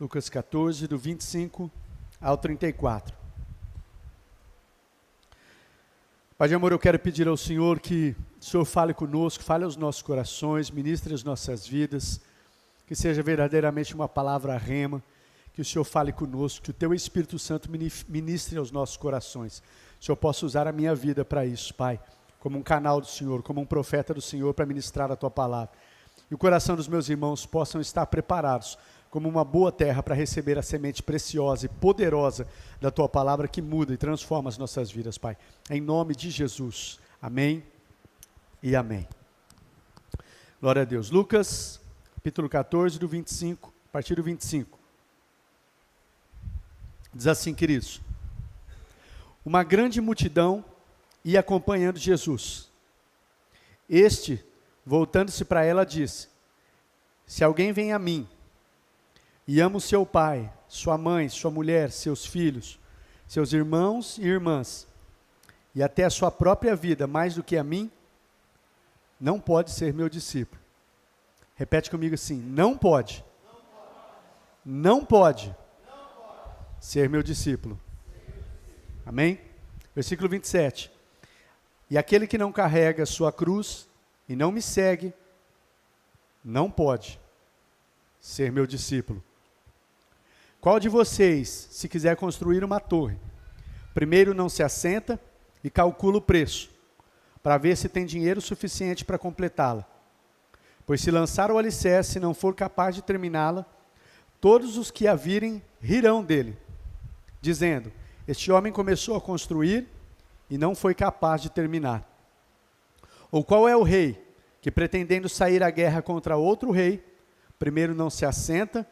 Lucas 14, do 25 ao 34. Pai de amor, eu quero pedir ao Senhor que o Senhor fale conosco, fale aos nossos corações, ministre as nossas vidas, que seja verdadeiramente uma palavra rema, que o Senhor fale conosco, que o Teu Espírito Santo ministre aos nossos corações. O Senhor possa usar a minha vida para isso, Pai, como um canal do Senhor, como um profeta do Senhor para ministrar a Tua palavra. E o coração dos meus irmãos possam estar preparados como uma boa terra para receber a semente preciosa e poderosa da Tua palavra que muda e transforma as nossas vidas, Pai. Em nome de Jesus. Amém e amém. Glória a Deus. Lucas, capítulo 14, do 25, a partir do 25. Diz assim, queridos: uma grande multidão ia acompanhando Jesus. Este, voltando-se para ela, disse: se alguém vem a mim e ama o seu pai, sua mãe, sua mulher, seus filhos, seus irmãos e irmãs, e até a sua própria vida mais do que a mim, não pode ser meu discípulo. Repete comigo assim: não pode. Não pode ser meu discípulo. Amém? Versículo 27. E aquele que não carrega sua cruz e não me segue, não pode ser meu discípulo. Qual de vocês, se quiser construir uma torre, primeiro não se assenta e calcula o preço, para ver se tem dinheiro suficiente para completá-la? Pois se lançar o alicerce e não for capaz de terminá-la, todos os que a virem rirão dele, dizendo: este homem começou a construir e não foi capaz de terminar. Ou qual é o rei que, pretendendo sair à guerra contra outro rei, primeiro não se assenta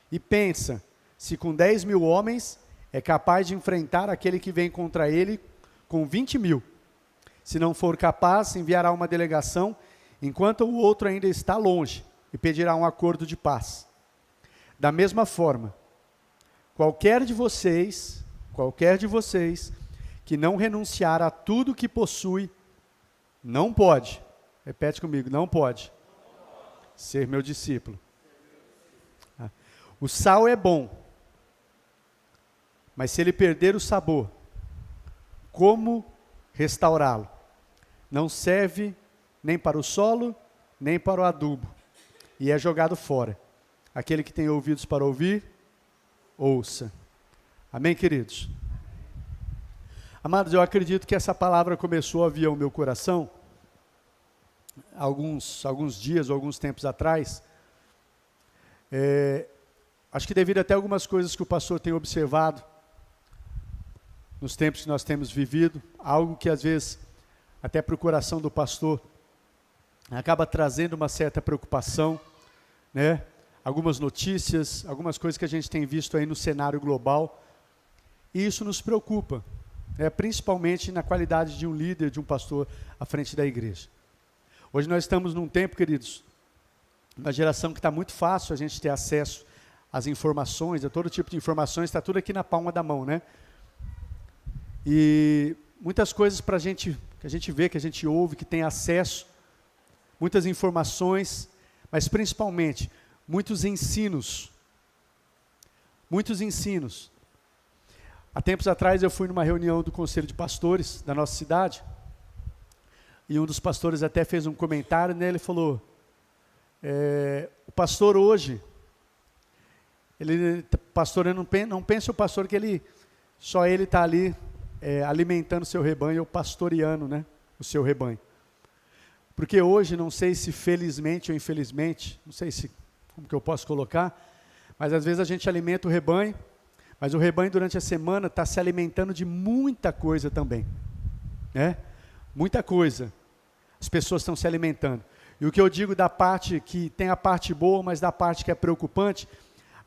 e pensa se com 10.000 homens é capaz de enfrentar aquele que vem contra ele com 20.000. Se não for capaz, enviará uma delegação, enquanto o outro ainda está longe, e pedirá um acordo de paz. Da mesma forma, qualquer de vocês que não renunciar a tudo que possui, não pode, repete comigo, não pode ser meu discípulo. O sal é bom, mas se ele perder o sabor, como restaurá-lo? Não serve nem para o solo, nem para o adubo, e é jogado fora. Aquele que tem ouvidos para ouvir, ouça. Amém, queridos? Amados, eu acredito que essa palavra começou a vir ao meu coração alguns dias, ou alguns tempos atrás. Acho que devido até algumas coisas que o pastor tem observado nos tempos que nós temos vivido, algo que às vezes, até para o coração do pastor, acaba trazendo uma certa preocupação, né? Algumas notícias, algumas coisas que a gente tem visto aí no cenário global, e isso nos preocupa, né? Principalmente na qualidade de um líder, de um pastor à frente da igreja. Hoje nós estamos num tempo, queridos, uma geração que está muito fácil a gente ter acesso às informações, a todo tipo de informações, está tudo aqui na palma da mão, né? E muitas coisas que a gente vê, que a gente ouve, que tem acesso, muitas informações, mas principalmente muitos ensinos. Muitos ensinos. Há tempos atrás eu fui numa reunião do Conselho de Pastores da nossa cidade, e um dos pastores até fez um comentário, né? Ele falou: o pastor hoje, não pensa o pastor que só ele está ali alimentando o seu rebanho, ou pastoreando, né, o seu rebanho. Porque hoje, não sei se felizmente ou infelizmente, não sei como que eu posso colocar, mas às vezes a gente alimenta o rebanho, mas o rebanho durante a semana está se alimentando de muita coisa também, né? Muita coisa. As pessoas estão se alimentando. E o que eu digo da parte que tem a parte boa, mas da parte que é preocupante,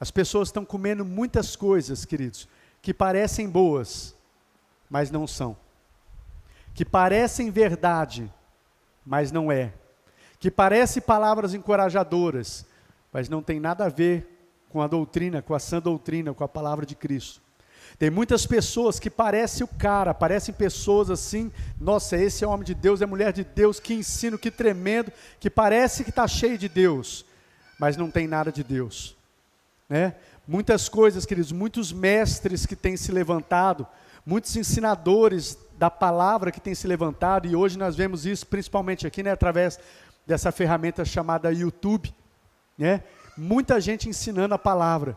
as pessoas estão comendo muitas coisas, queridos, que parecem boas, mas não são. Que parecem verdade, mas não é. Que parecem palavras encorajadoras, mas não tem nada a ver com a doutrina, com a sã doutrina, com a palavra de Cristo. Tem muitas pessoas que parecem parecem pessoas assim, nossa, esse é homem de Deus, é mulher de Deus, que ensino, que tremendo, que parece que está cheio de Deus, mas não tem nada de Deus, né? Muitas coisas, queridos, muitos mestres que têm se levantado, muitos ensinadores da palavra que têm se levantado, e hoje nós vemos isso principalmente aqui, né, através dessa ferramenta chamada YouTube, né? Muita gente ensinando a palavra,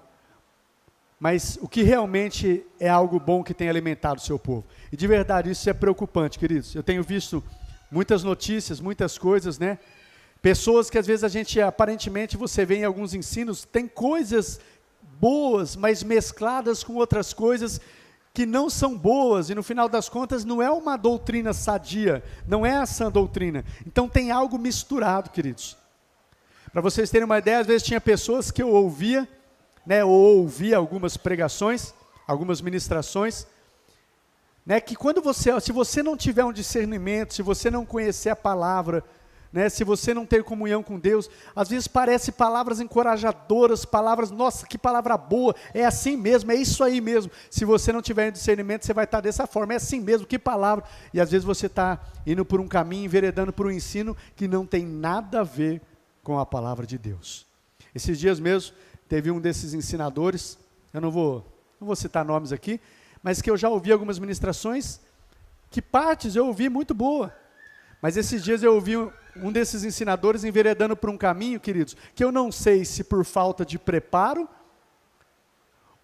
mas o que realmente é algo bom que tem alimentado o seu povo? E de verdade isso é preocupante, queridos. Eu tenho visto muitas notícias, muitas coisas, né? Pessoas que às vezes a gente, aparentemente, você vê em alguns ensinos, tem coisas boas, mas mescladas com outras coisas que não são boas, e no final das contas não é uma doutrina sadia, não é a sã doutrina. Então tem algo misturado, queridos. Para vocês terem uma ideia, às vezes tinha pessoas que eu ouvia, né, ou ouvia algumas pregações, algumas ministrações, né, que quando se você não tiver um discernimento, se você não conhecer a palavra, né, se você não ter comunhão com Deus, às vezes parece palavras encorajadoras, palavras, nossa, que palavra boa, é assim mesmo, é isso aí mesmo. Se você não tiver discernimento, você vai estar dessa forma, é assim mesmo, que palavra. E às vezes você está indo por um caminho, enveredando por um ensino que não tem nada a ver com a palavra de Deus. Esses dias mesmo, teve um desses ensinadores, eu não vou citar nomes aqui, mas que eu já ouvi algumas ministrações, que partes eu ouvi muito boa. Mas esses dias eu ouvi um desses ensinadores enveredando por um caminho, queridos, que eu não sei se por falta de preparo,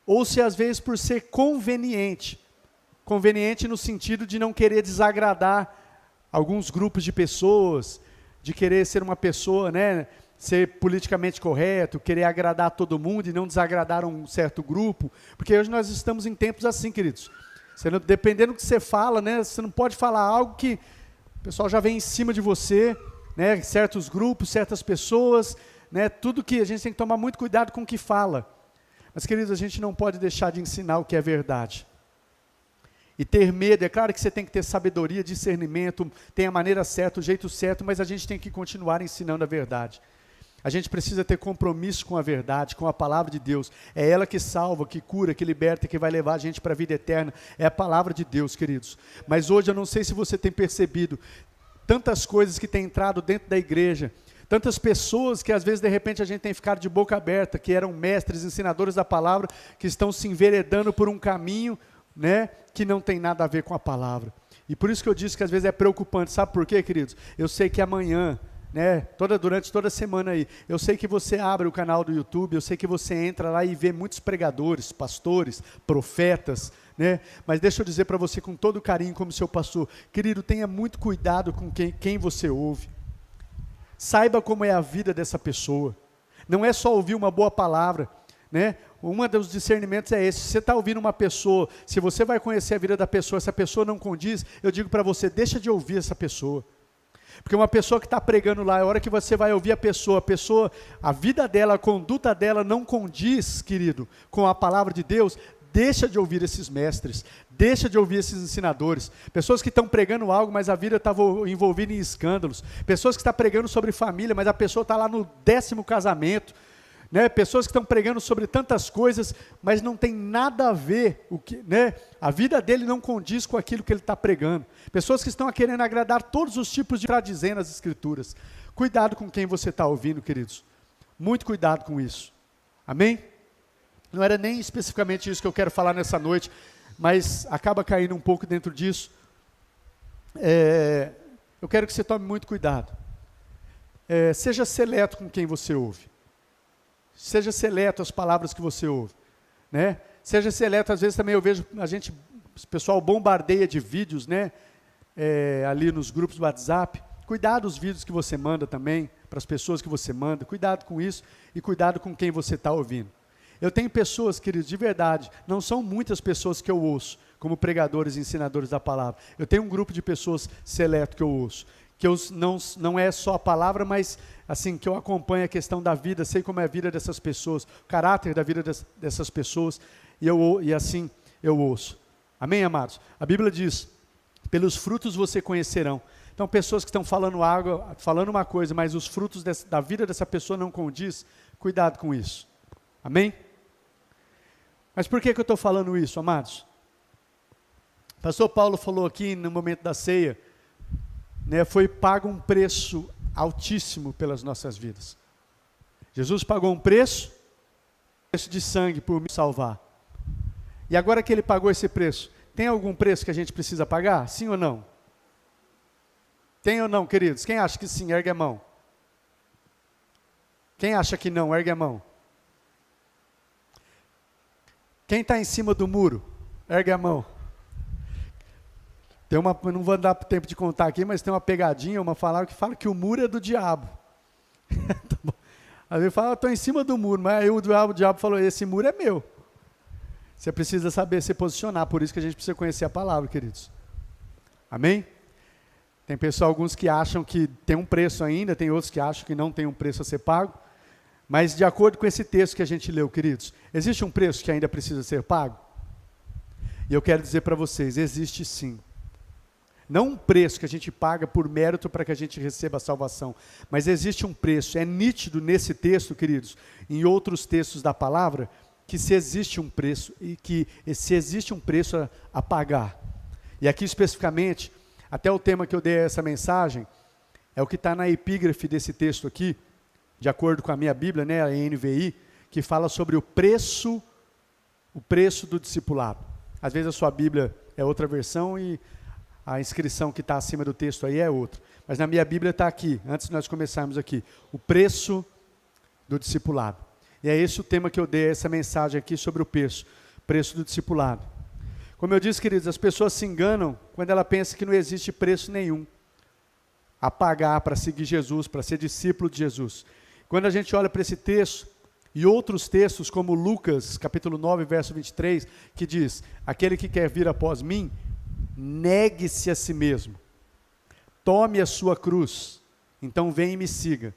ou se às vezes por ser conveniente. Conveniente no sentido de não querer desagradar alguns grupos de pessoas, de querer ser uma pessoa, né, ser politicamente correto, querer agradar todo mundo e não desagradar um certo grupo, porque hoje nós estamos em tempos assim, queridos. Dependendo do que você fala, né, você não pode falar algo que o pessoal já vem em cima de você, né, certos grupos, certas pessoas, né, tudo que a gente tem que tomar muito cuidado com o que fala. Mas, queridos, a gente não pode deixar de ensinar o que é verdade. E ter medo, é claro que você tem que ter sabedoria, discernimento, tem a maneira certa, o jeito certo, mas a gente tem que continuar ensinando a verdade. A gente precisa ter compromisso com a verdade, com a palavra de Deus. É ela que salva, que cura, que liberta, que vai levar a gente para a vida eterna. É a palavra de Deus, queridos. Mas hoje eu não sei se você tem percebido tantas coisas que têm entrado dentro da igreja, tantas pessoas que às vezes de repente a gente tem ficado de boca aberta, que eram mestres, ensinadores da palavra, que estão se enveredando por um caminho, né, que não tem nada a ver com a palavra. E por isso que eu disse que às vezes é preocupante. Sabe por quê, queridos? Eu sei que amanhã, né, durante toda a semana aí, eu sei que você abre o canal do YouTube, eu sei que você entra lá e vê muitos pregadores, pastores, profetas, né, mas deixa eu dizer para você com todo carinho como seu pastor, querido, tenha muito cuidado com quem você ouve, saiba como é a vida dessa pessoa, não é só ouvir uma boa palavra, né, um dos discernimentos é esse. Se você está ouvindo uma pessoa, se você vai conhecer a vida da pessoa, se a pessoa não condiz, eu digo para você, deixa de ouvir essa pessoa. Porque uma pessoa que está pregando lá, a hora que você vai ouvir a pessoa, a vida dela, a conduta dela não condiz, querido, com a palavra de Deus, deixa de ouvir esses mestres, deixa de ouvir esses ensinadores. Pessoas que estão pregando algo, mas a vida está envolvida em escândalos. Pessoas que estão pregando sobre família, mas a pessoa está lá no 10º casamento. Né, pessoas que estão pregando sobre tantas coisas, mas não tem nada a ver, né, a vida dele não condiz com aquilo que ele está pregando. Pessoas que estão querendo agradar todos os tipos de contradizendo as escrituras. Cuidado com quem você está ouvindo, queridos. Muito cuidado com isso. Amém? Não era nem especificamente isso que eu quero falar nessa noite, mas acaba caindo um pouco dentro disso. Eu quero que você tome muito cuidado. Seja seleto com quem você ouve. Seja seleto as palavras que você ouve, né? Seja seleto, às vezes também eu vejo, o pessoal bombardeia de vídeos, né? Ali nos grupos do WhatsApp. Cuidado os vídeos que você manda também, para as pessoas que você manda, cuidado com isso e cuidado com quem você está ouvindo. Eu tenho pessoas, queridos, de verdade, não são muitas pessoas que eu ouço, como pregadores e ensinadores da palavra. Eu tenho um grupo de pessoas seleto que eu ouço, que não é só a palavra, mas assim, que eu acompanho a questão da vida, sei como é a vida dessas pessoas, o caráter da vida dessas pessoas, e assim eu ouço. Amém, amados? A Bíblia diz, pelos frutos você conhecerão. Então, pessoas que estão falando uma coisa, mas os frutos da vida dessa pessoa não condiz, cuidado com isso. Amém? Mas por que eu estou falando isso, amados? O pastor Paulo falou aqui no momento da ceia, né, foi pago um preço altíssimo pelas nossas vidas. Jesus pagou um preço, preço de sangue por me salvar. E agora que ele pagou esse preço, tem algum preço que a gente precisa pagar? Sim ou não? Tem ou não, queridos? Quem acha que sim, ergue a mão. Quem acha que não, ergue a mão. Quem está em cima do muro, ergue a mão. Tem uma, não vou dar tempo de contar aqui, mas tem uma pegadinha, uma palavra que fala que o muro é do diabo. Tá bom. Às vezes fala, estou em cima do muro, mas aí o diabo falou, esse muro é meu. Você precisa saber se posicionar, por isso que a gente precisa conhecer a palavra, queridos. Amém? Tem pessoal, alguns que acham que tem um preço ainda, tem outros que acham que não tem um preço a ser pago. Mas de acordo com esse texto que a gente leu, queridos, existe um preço que ainda precisa ser pago? E eu quero dizer para vocês, existe sim. Não um preço que a gente paga por mérito para que a gente receba a salvação, mas existe um preço. É nítido nesse texto, queridos, em outros textos da palavra, que se existe um preço, e que se existe um preço a pagar. E aqui especificamente, até o tema que eu dei a essa mensagem, é o que está na epígrafe desse texto aqui, de acordo com a minha Bíblia, né, a NVI, que fala sobre o preço do discipulado. Às vezes a sua Bíblia é outra versão e a inscrição que está acima do texto aí é outra. Mas na minha Bíblia está aqui, antes de nós começarmos aqui, o preço do discipulado. E é esse o tema que eu dei, essa mensagem aqui sobre o preço do discipulado. Como eu disse, queridos, as pessoas se enganam quando ela pensa que não existe preço nenhum a pagar para seguir Jesus, para ser discípulo de Jesus. Quando a gente olha para esse texto, e outros textos, como Lucas, capítulo 9, verso 23, que diz, aquele que quer vir após mim, negue-se a si mesmo, tome a sua cruz, então vem e me siga.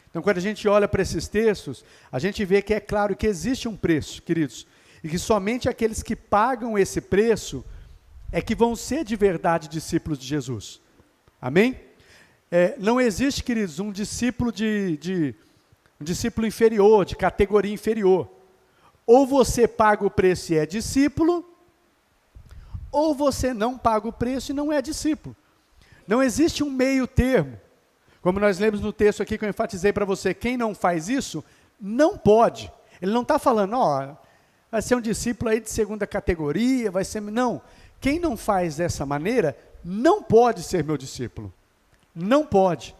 Então, quando a gente olha para esses textos, a gente vê que é claro que existe um preço, queridos, e que somente aqueles que pagam esse preço é que vão ser de verdade discípulos de Jesus. Amém? Não existe, queridos, um discípulo um discípulo inferior, de categoria inferior. Ou você paga o preço e é discípulo, ou você não paga o preço e não é discípulo. Não existe um meio termo. Como nós lemos no texto aqui que eu enfatizei para você, quem não faz isso, não pode. Ele não está falando, vai ser um discípulo aí de segunda categoria, vai ser... Não, quem não faz dessa maneira, não pode ser meu discípulo. Não pode.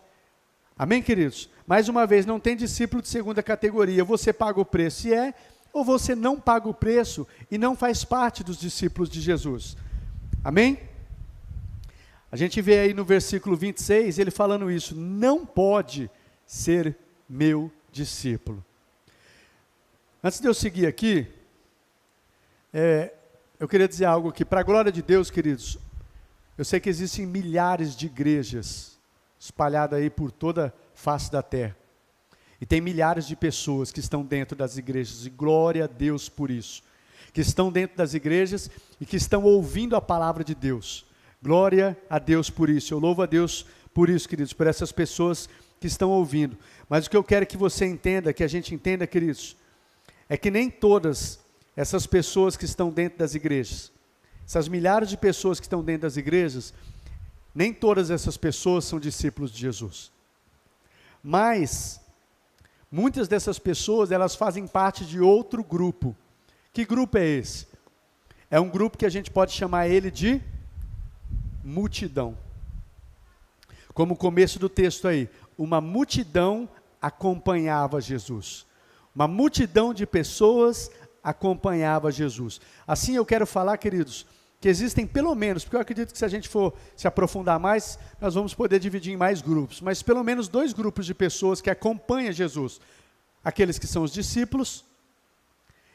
Amém, queridos? Mais uma vez, não tem discípulo de segunda categoria. Você paga o preço e ou você não paga o preço e não faz parte dos discípulos de Jesus. Amém? A gente vê aí no versículo 26, ele falando isso, não pode ser meu discípulo. Antes de eu seguir aqui, eu queria dizer algo aqui, para a glória de Deus, queridos, eu sei que existem milhares de igrejas espalhadas aí por toda a face da terra, e tem milhares de pessoas que estão dentro das igrejas, e glória a Deus por isso, que estão dentro das igrejas e que estão ouvindo a palavra de Deus. Glória a Deus por isso, eu louvo a Deus por isso, queridos, por essas pessoas que estão ouvindo. Mas o que eu quero que você entenda, que a gente entenda, queridos, é que nem todas essas pessoas que estão dentro das igrejas, essas milhares de pessoas que estão dentro das igrejas, nem todas essas pessoas são discípulos de Jesus. Mas, muitas dessas pessoas, elas fazem parte de outro grupo. Que grupo é esse? É um grupo que a gente pode chamar ele de multidão. Como o começo do texto aí, uma multidão acompanhava Jesus. Uma multidão de pessoas acompanhava Jesus. Assim eu quero falar, queridos, que existem pelo menos, porque eu acredito que se a gente for se aprofundar mais, nós vamos poder dividir em mais grupos, mas pelo menos 2 grupos de pessoas que acompanham Jesus. Aqueles que são os discípulos,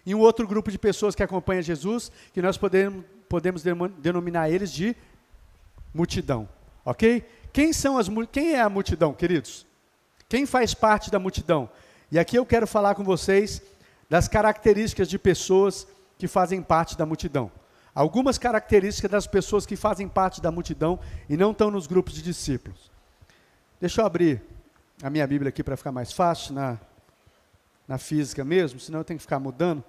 e um outro grupo de pessoas que acompanham Jesus, que nós podemos denominar eles de multidão, ok? Quem é a multidão, queridos? Quem faz parte da multidão? E aqui eu quero falar com vocês das características de pessoas que fazem parte da multidão. Algumas características das pessoas que fazem parte da multidão e não estão nos grupos de discípulos. Deixa eu abrir a minha Bíblia aqui para ficar mais fácil, na física mesmo, senão eu tenho que ficar mudando.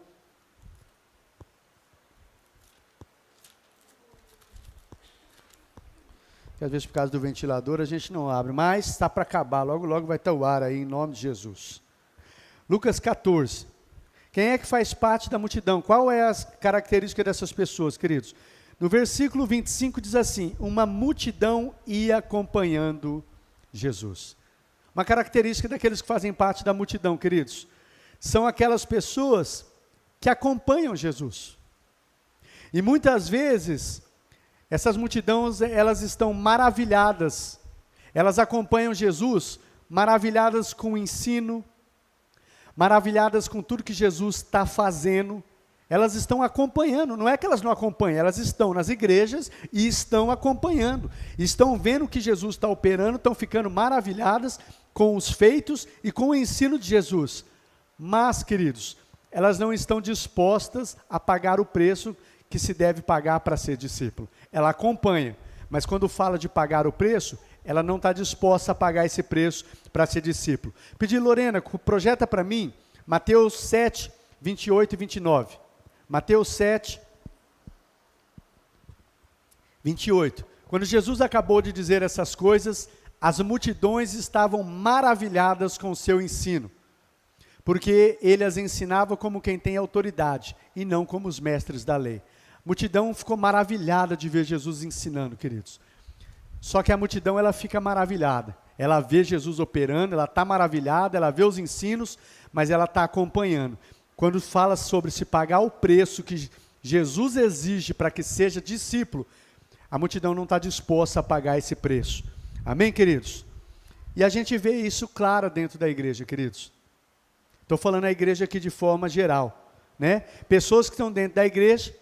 Às vezes por causa do ventilador a gente não abre, mas está para acabar, logo logo vai estar o ar aí em nome de Jesus. Lucas 14, Quem é que faz parte da multidão? Qual é a característica dessas pessoas, queridos? No versículo 25 diz assim: uma multidão ia acompanhando Jesus. Uma característica daqueles que fazem parte da multidão, queridos, são aquelas pessoas que acompanham Jesus. E muitas vezes, essas multidões, elas estão maravilhadas, elas acompanham Jesus, maravilhadas com o ensino, maravilhadas com tudo que Jesus está fazendo, elas estão acompanhando, não é que elas não acompanham, elas estão nas igrejas e estão acompanhando, estão vendo o que Jesus está operando, estão ficando maravilhadas com os feitos e com o ensino de Jesus. Mas, queridos, elas não estão dispostas a pagar o preço que se deve pagar para ser discípulo. Ela acompanha, mas quando fala de pagar o preço, ela não está disposta a pagar esse preço para ser discípulo. Pedi, Lorena, projeta para mim Mateus 7, 28 e 29. Mateus 7, 28. Quando Jesus acabou de dizer essas coisas, as multidões estavam maravilhadas com o seu ensino, porque ele as ensinava como quem tem autoridade, e não como os mestres da lei. A multidão ficou maravilhada de ver Jesus ensinando, queridos. Só que a multidão, ela fica maravilhada. Ela vê Jesus operando, ela está maravilhada, ela vê os ensinos, mas ela está acompanhando. Quando fala sobre se pagar o preço que Jesus exige para que seja discípulo, a multidão não está disposta a pagar esse preço. Amém, queridos? E a gente vê isso claro dentro da igreja, queridos. Estou falando a igreja aqui de forma geral, né? Pessoas que estão dentro da igreja,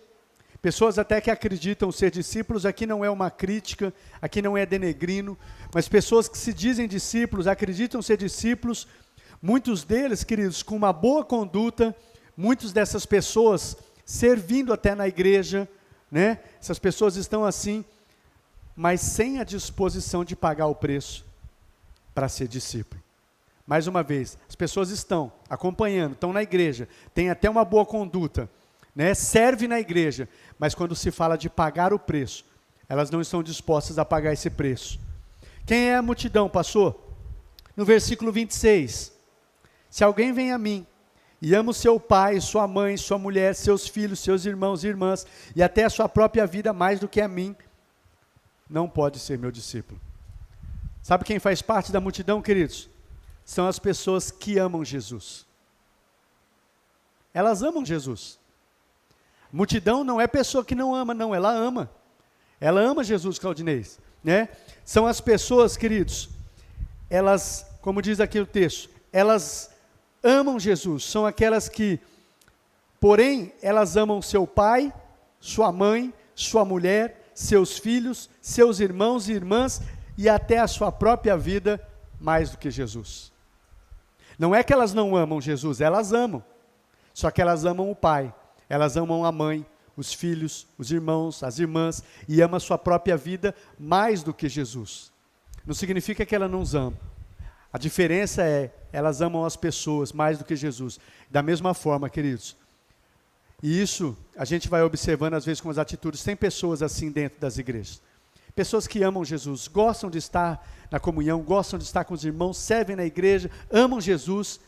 pessoas até que acreditam ser discípulos, aqui não é uma crítica, aqui não é denegrino, mas pessoas que se dizem discípulos, acreditam ser discípulos, muitos deles, queridos, com uma boa conduta, muitas dessas pessoas servindo até na igreja, né? Essas pessoas estão assim, mas sem a disposição de pagar o preço para ser discípulo. Mais uma vez, as pessoas estão acompanhando, estão na igreja, têm até uma boa conduta, né? Serve na igreja, mas quando se fala de pagar o preço, elas não estão dispostas a pagar esse preço. Quem é a multidão, pastor? No versículo 26, se alguém vem a mim e ama o seu pai, sua mãe, sua mulher, seus filhos, seus irmãos e irmãs, e até a sua própria vida mais do que a mim, não pode ser meu discípulo. Sabe quem faz parte da multidão, queridos? São as pessoas que amam Jesus. Elas amam Jesus. Multidão não é pessoa que não ama, não, ela ama. Ela ama Jesus, Claudinês, né? São as pessoas, queridos, elas, como diz aqui o texto, elas amam Jesus, são aquelas que, porém, elas amam seu pai, sua mãe, sua mulher, seus filhos, seus irmãos e irmãs, e até a sua própria vida, mais do que Jesus. Não é que elas não amam Jesus, elas amam, só que elas amam o pai, elas amam a mãe, os filhos, os irmãos, as irmãs, e amam a sua própria vida mais do que Jesus. Não significa que elas não os amam. A diferença é, elas amam as pessoas mais do que Jesus. Da mesma forma, queridos. E isso a gente vai observando às vezes com as atitudes. Tem pessoas assim dentro das igrejas. Pessoas que amam Jesus, gostam de estar na comunhão, gostam de estar com os irmãos, servem na igreja, amam Jesus.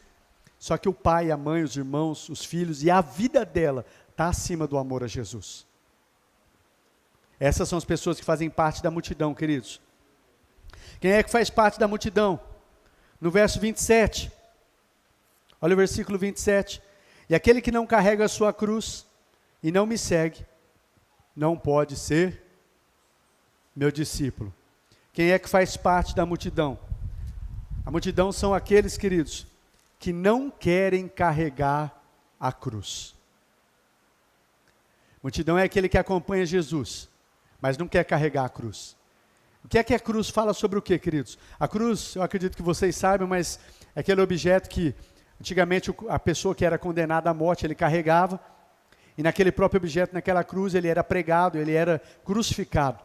Só que o pai, a mãe, os irmãos, os filhos e a vida dela está acima do amor a Jesus. Essas são as pessoas que fazem parte da multidão, queridos. Quem é que faz parte da multidão? No verso 27, olha o versículo 27, e aquele que não carrega a sua cruz e não me segue, não pode ser meu discípulo. Quem é que faz parte da multidão? A multidão são aqueles, queridos, que não querem carregar a cruz. Multidão é aquele que acompanha Jesus, mas não quer carregar a cruz. O que é que a cruz fala sobre o quê, queridos? A cruz, eu acredito que vocês saibam, mas é aquele objeto que antigamente a pessoa que era condenada à morte, ele carregava, e naquele próprio objeto, naquela cruz, ele era pregado, ele era crucificado.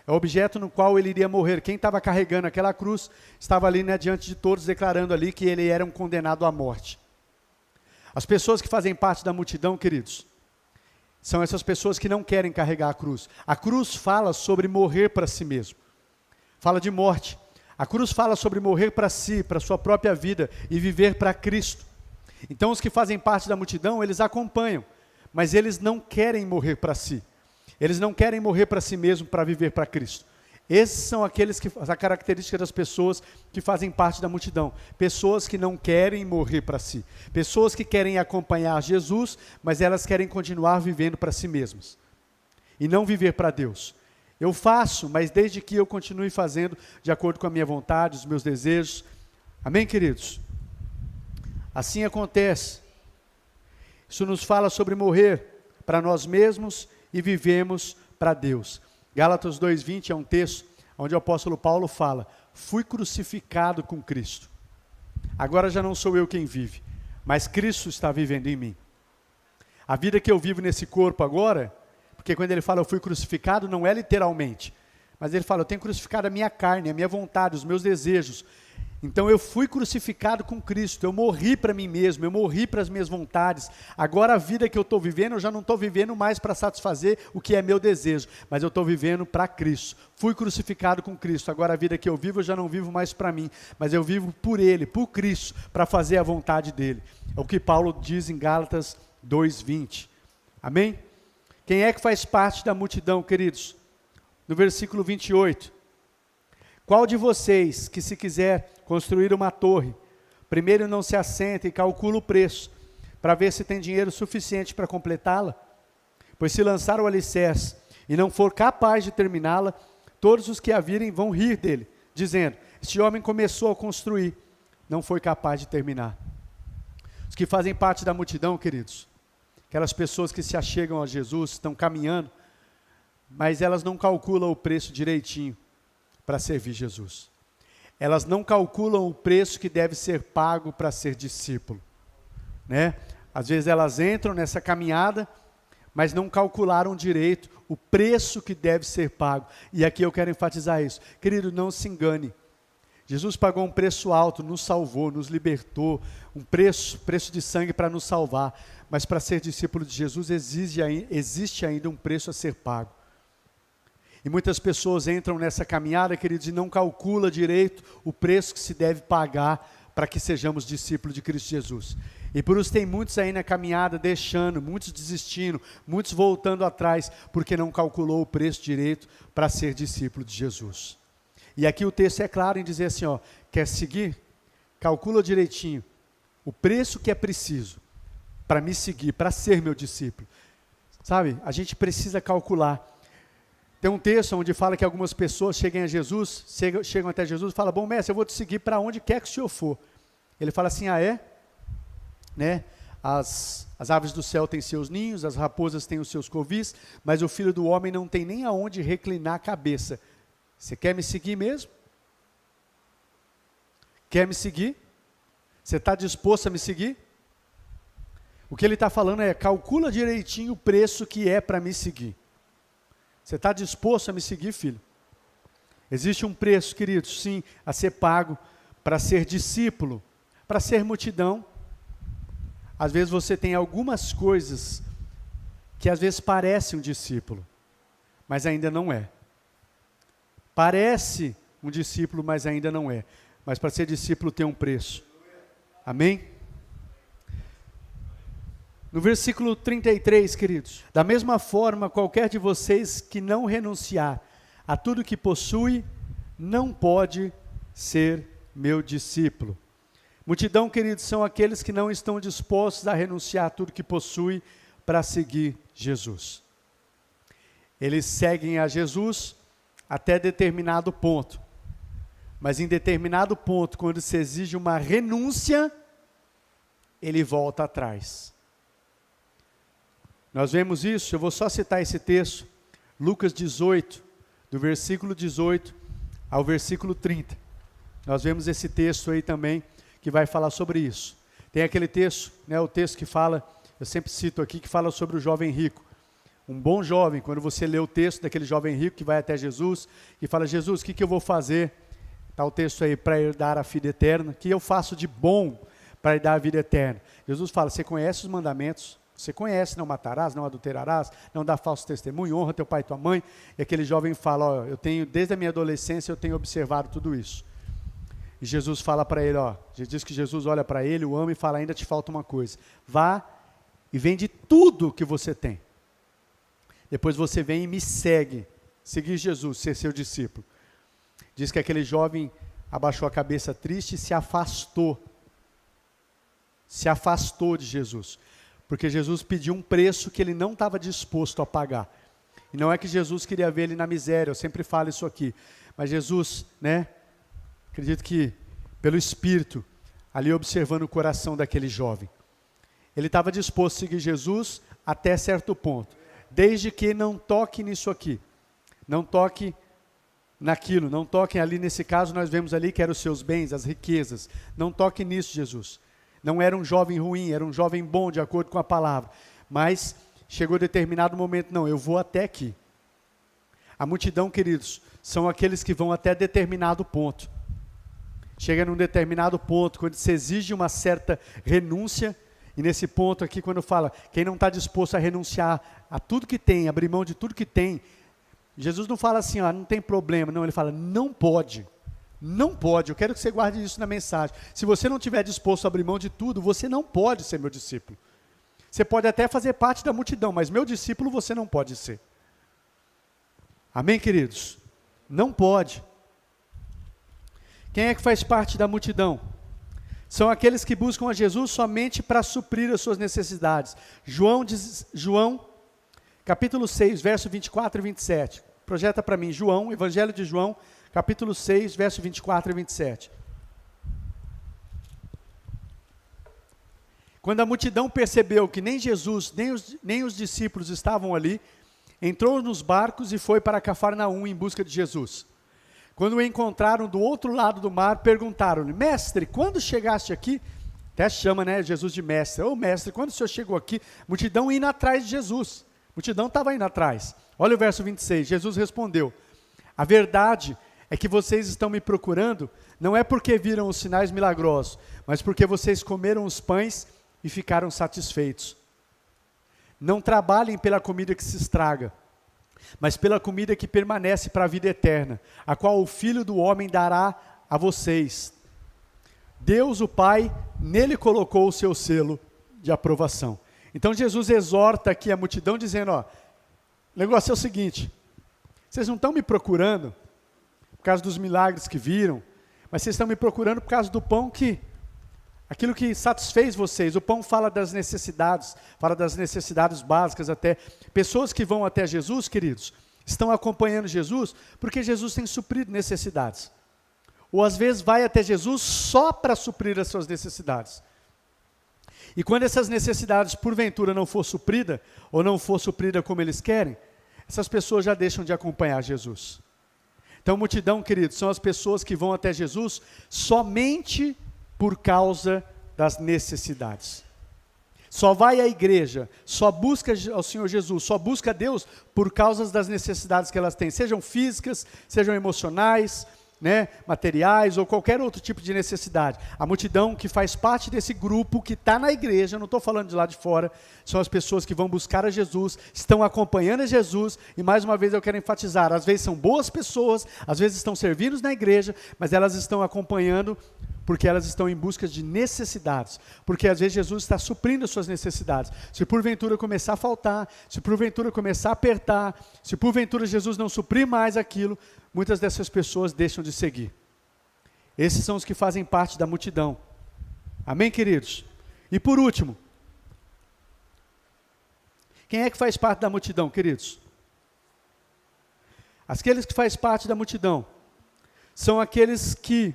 É o objeto no qual ele iria morrer. Quem estava carregando aquela cruz, estava ali, né, diante de todos, declarando ali que ele era um condenado à morte. As pessoas que fazem parte da multidão, queridos, são essas pessoas que não querem carregar a cruz. A cruz fala sobre morrer para si mesmo. Fala de morte. A cruz fala sobre morrer para si, para a sua própria vida e viver para Cristo. Então os que fazem parte da multidão, eles acompanham, mas eles não querem morrer para si. Eles não querem morrer para si mesmo para viver para Cristo. Esses são a característica das pessoas que fazem parte da multidão. Pessoas que não querem morrer para si. Pessoas que querem acompanhar Jesus, mas elas querem continuar vivendo para si mesmas. E não viver para Deus. Eu faço, mas desde que eu continue fazendo de acordo com a minha vontade, os meus desejos. Amém, queridos? Assim acontece. Isso nos fala sobre morrer para nós mesmos e vivemos para Deus. Gálatas 2:20 é um texto onde o apóstolo Paulo fala: fui crucificado com Cristo. Agora já não sou eu quem vive, mas Cristo está vivendo em mim. A vida que eu vivo nesse corpo agora, porque quando ele fala eu fui crucificado, não é literalmente, mas ele fala eu tenho crucificado a minha carne, a minha vontade, os meus desejos. Então eu fui crucificado com Cristo, eu morri para mim mesmo, eu morri para as minhas vontades. Agora a vida que eu estou vivendo, eu já não estou vivendo mais para satisfazer o que é meu desejo, mas eu estou vivendo para Cristo. Fui crucificado com Cristo, agora a vida que eu vivo, eu já não vivo mais para mim, mas eu vivo por Ele, por Cristo, para fazer a vontade dEle. É o que Paulo diz em Gálatas 2:20. Amém? Quem é que faz parte da multidão, queridos? No versículo 28. Qual de vocês que se quiser construir uma torre, primeiro não se assenta e calcula o preço, para ver se tem dinheiro suficiente para completá-la? Pois se lançar o alicerce e não for capaz de terminá-la, todos os que a virem vão rir dele, dizendo, este homem começou a construir, não foi capaz de terminar. Os que fazem parte da multidão, queridos, aquelas pessoas que se achegam a Jesus, estão caminhando, mas elas não calculam o preço direitinho para servir Jesus. Elas não calculam o preço que deve ser pago para ser discípulo, né? Às vezes elas entram nessa caminhada, mas não calcularam direito o preço que deve ser pago. E aqui eu quero enfatizar isso. Querido, não se engane. Jesus pagou um preço alto, nos salvou, nos libertou, um preço de sangue para nos salvar. Mas para ser discípulo de Jesus existe ainda um preço a ser pago. E muitas pessoas entram nessa caminhada, queridos, e não calculam direito o preço que se deve pagar para que sejamos discípulos de Cristo Jesus. E por isso tem muitos aí na caminhada deixando, muitos desistindo, muitos voltando atrás, porque não calculou o preço direito para ser discípulo de Jesus. E aqui o texto é claro em dizer assim, ó, quer seguir? Calcula direitinho o preço que é preciso para me seguir, para ser meu discípulo. Sabe, a gente precisa calcular. Tem um texto onde fala que algumas pessoas chegam até Jesus e falam, bom mestre, eu vou te seguir para onde quer que o senhor for. Ele fala assim, é? Né? As aves do céu têm seus ninhos, as raposas têm os seus covis, mas o filho do homem não tem nem aonde reclinar a cabeça. Você quer me seguir mesmo? Quer me seguir? Você está disposto a me seguir? O que ele está falando é, calcula direitinho o preço que é para me seguir. Você está disposto a me seguir, filho? Existe um preço, queridos, sim, a ser pago para ser discípulo, para ser multidão. Às vezes você tem algumas coisas que às vezes parece um discípulo, mas ainda não é. Parece um discípulo, mas ainda não é. Mas para ser discípulo tem um preço. Amém? No versículo 33, queridos, da mesma forma, qualquer de vocês que não renunciar a tudo que possui, não pode ser meu discípulo. Multidão, queridos, são aqueles que não estão dispostos a renunciar a tudo que possui para seguir Jesus. Eles seguem a Jesus até determinado ponto, mas em determinado ponto, quando se exige uma renúncia, ele volta atrás. Nós vemos isso, eu vou só citar esse texto, Lucas 18, do versículo 18 ao versículo 30. Nós vemos esse texto aí também, que vai falar sobre isso. Tem aquele texto, né, o texto que fala, eu sempre cito aqui, que fala sobre o jovem rico. Um bom jovem, quando você lê o texto daquele jovem rico que vai até Jesus, e fala, Jesus, o que eu vou fazer? Está o texto aí, para herdar a vida eterna, o que eu faço de bom para herdar a vida eterna? Jesus fala, você conhece os mandamentos? Você conhece, não matarás, não adulterarás, não dá falso testemunho, honra teu pai e tua mãe. E aquele jovem fala, ó, eu tenho, desde a minha adolescência, eu tenho observado tudo isso. E Jesus fala para ele, diz que Jesus olha para ele, o ama e fala, ainda te falta uma coisa. Vá e vende tudo que você tem. Depois você vem e me segue. Seguir Jesus, ser seu discípulo. Diz que aquele jovem abaixou a cabeça triste e se afastou. Se afastou de Jesus. Porque Jesus pediu um preço que ele não estava disposto a pagar. E não é que Jesus queria ver ele na miséria, eu sempre falo isso aqui. Mas Jesus, acredito que pelo Espírito, ali observando o coração daquele jovem. Ele estava disposto a seguir Jesus até certo ponto. Desde que não toque nisso aqui. Não toque naquilo, não toquem ali, nesse caso nós vemos ali que eram os seus bens, as riquezas. Não toque nisso, Jesus. Não era um jovem ruim, era um jovem bom, de acordo com a palavra. Mas chegou determinado momento, não, eu vou até aqui. A multidão, queridos, são aqueles que vão até determinado ponto. Chega num determinado ponto, quando se exige uma certa renúncia, e nesse ponto aqui, quando fala, quem não está disposto a renunciar a tudo que tem, abrir mão de tudo que tem, Jesus não fala assim, não tem problema, não, ele fala, não pode, eu quero que você guarde isso na mensagem. Se você não estiver disposto a abrir mão de tudo, você não pode ser meu discípulo. Você pode até fazer parte da multidão, mas meu discípulo você não pode ser. Amém, queridos? Não pode. Quem é que faz parte da multidão? São aqueles que buscam a Jesus somente para suprir as suas necessidades. João, capítulo 6, verso 24 e 27. Projeta para mim, João, Evangelho de João, capítulo 6, verso 24 e 27. Quando a multidão percebeu que nem Jesus, nem os discípulos estavam ali, entrou nos barcos e foi para Cafarnaum em busca de Jesus. Quando o encontraram do outro lado do mar, perguntaram-lhe, mestre, quando chegaste aqui? Até chama, Jesus de mestre. Ô mestre, quando o senhor chegou aqui? Multidão indo atrás de Jesus. Multidão estava indo atrás. Olha o verso 26, Jesus respondeu, a verdade é que vocês estão me procurando, não é porque viram os sinais milagrosos, mas porque vocês comeram os pães e ficaram satisfeitos. Não trabalhem pela comida que se estraga, mas pela comida que permanece para a vida eterna, a qual o Filho do Homem dará a vocês. Deus, o Pai, nele colocou o seu selo de aprovação. Então Jesus exorta aqui a multidão dizendo, o negócio é o seguinte, vocês não estão me procurando por causa dos milagres que viram, mas vocês estão me procurando por causa do pão aquilo que satisfez vocês. O pão fala das necessidades básicas até. Pessoas que vão até Jesus, queridos, estão acompanhando Jesus, porque Jesus tem suprido necessidades. Ou às vezes vai até Jesus só para suprir as suas necessidades. E quando essas necessidades, porventura, não for suprida, ou não for suprida como eles querem, essas pessoas já deixam de acompanhar Jesus. Então, multidão, queridos, são as pessoas que vão até Jesus somente por causa das necessidades. Só vai à igreja, só busca ao Senhor Jesus, só busca a Deus por causa das necessidades que elas têm, sejam físicas, sejam emocionais, materiais ou qualquer outro tipo de necessidade. A multidão que faz parte desse grupo que está na igreja, eu não estou falando de lá de fora, são as pessoas que vão buscar a Jesus, estão acompanhando a Jesus, e mais uma vez eu quero enfatizar, às vezes são boas pessoas, às vezes estão servindo na igreja, mas elas estão acompanhando porque elas estão em busca de necessidades, porque às vezes Jesus está suprindo as suas necessidades. Se porventura começar a faltar, se porventura começar a apertar, se porventura Jesus não suprir mais aquilo, muitas dessas pessoas deixam de seguir. Esses são os que fazem parte da multidão. Amém, queridos? E por último, quem é que faz parte da multidão, queridos? Aqueles que fazem parte da multidão são aqueles que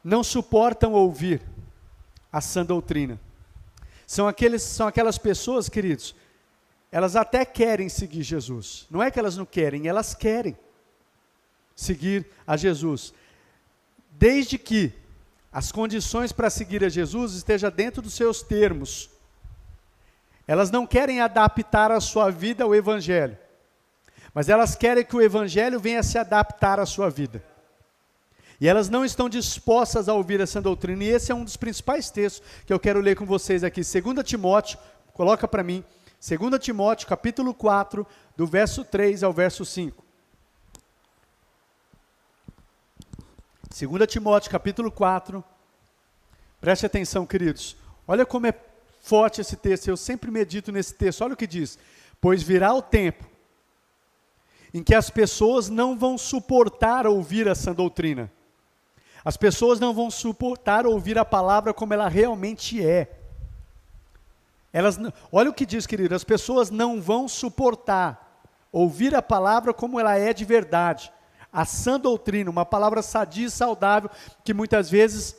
não suportam ouvir a sã doutrina. São aquelas pessoas, queridos, elas até querem seguir Jesus. Não é que elas não querem, elas querem seguir a Jesus. Desde que as condições para seguir a Jesus estejam dentro dos seus termos. Elas não querem adaptar a sua vida ao Evangelho, mas elas querem que o Evangelho venha se adaptar à sua vida. E elas não estão dispostas a ouvir essa doutrina. E esse é um dos principais textos que eu quero ler com vocês aqui. 2 Timóteo, coloca para mim. 2 Timóteo, capítulo 4, do verso 3 ao verso 5. 2 Timóteo capítulo 4, preste atenção, queridos, olha como é forte esse texto, eu sempre medito nesse texto, olha o que diz, pois virá o tempo em que as pessoas não vão suportar ouvir a sã doutrina, as pessoas não vão suportar ouvir a palavra como ela realmente é, olha o que diz, querido, as pessoas não vão suportar ouvir a palavra como ela é de verdade, a sã doutrina, uma palavra sadia e saudável, que muitas vezes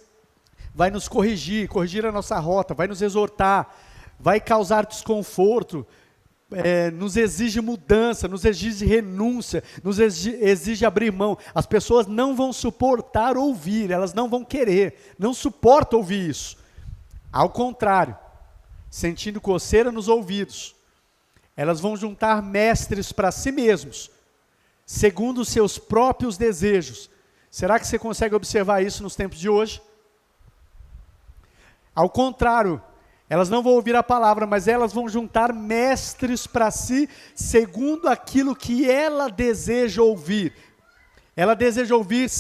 vai nos corrigir a nossa rota, vai nos exortar, vai causar desconforto, nos exige mudança, nos exige renúncia, nos exige abrir mão. As pessoas não vão suportar ouvir, elas não vão querer, não suportam ouvir isso. Ao contrário, sentindo coceira nos ouvidos, elas vão juntar mestres para si mesmos, segundo os seus próprios desejos. Será que você consegue observar isso nos tempos de hoje? Ao contrário, elas não vão ouvir a palavra, mas elas vão juntar mestres para si, segundo aquilo que ela deseja ouvir. Ela deseja ouvir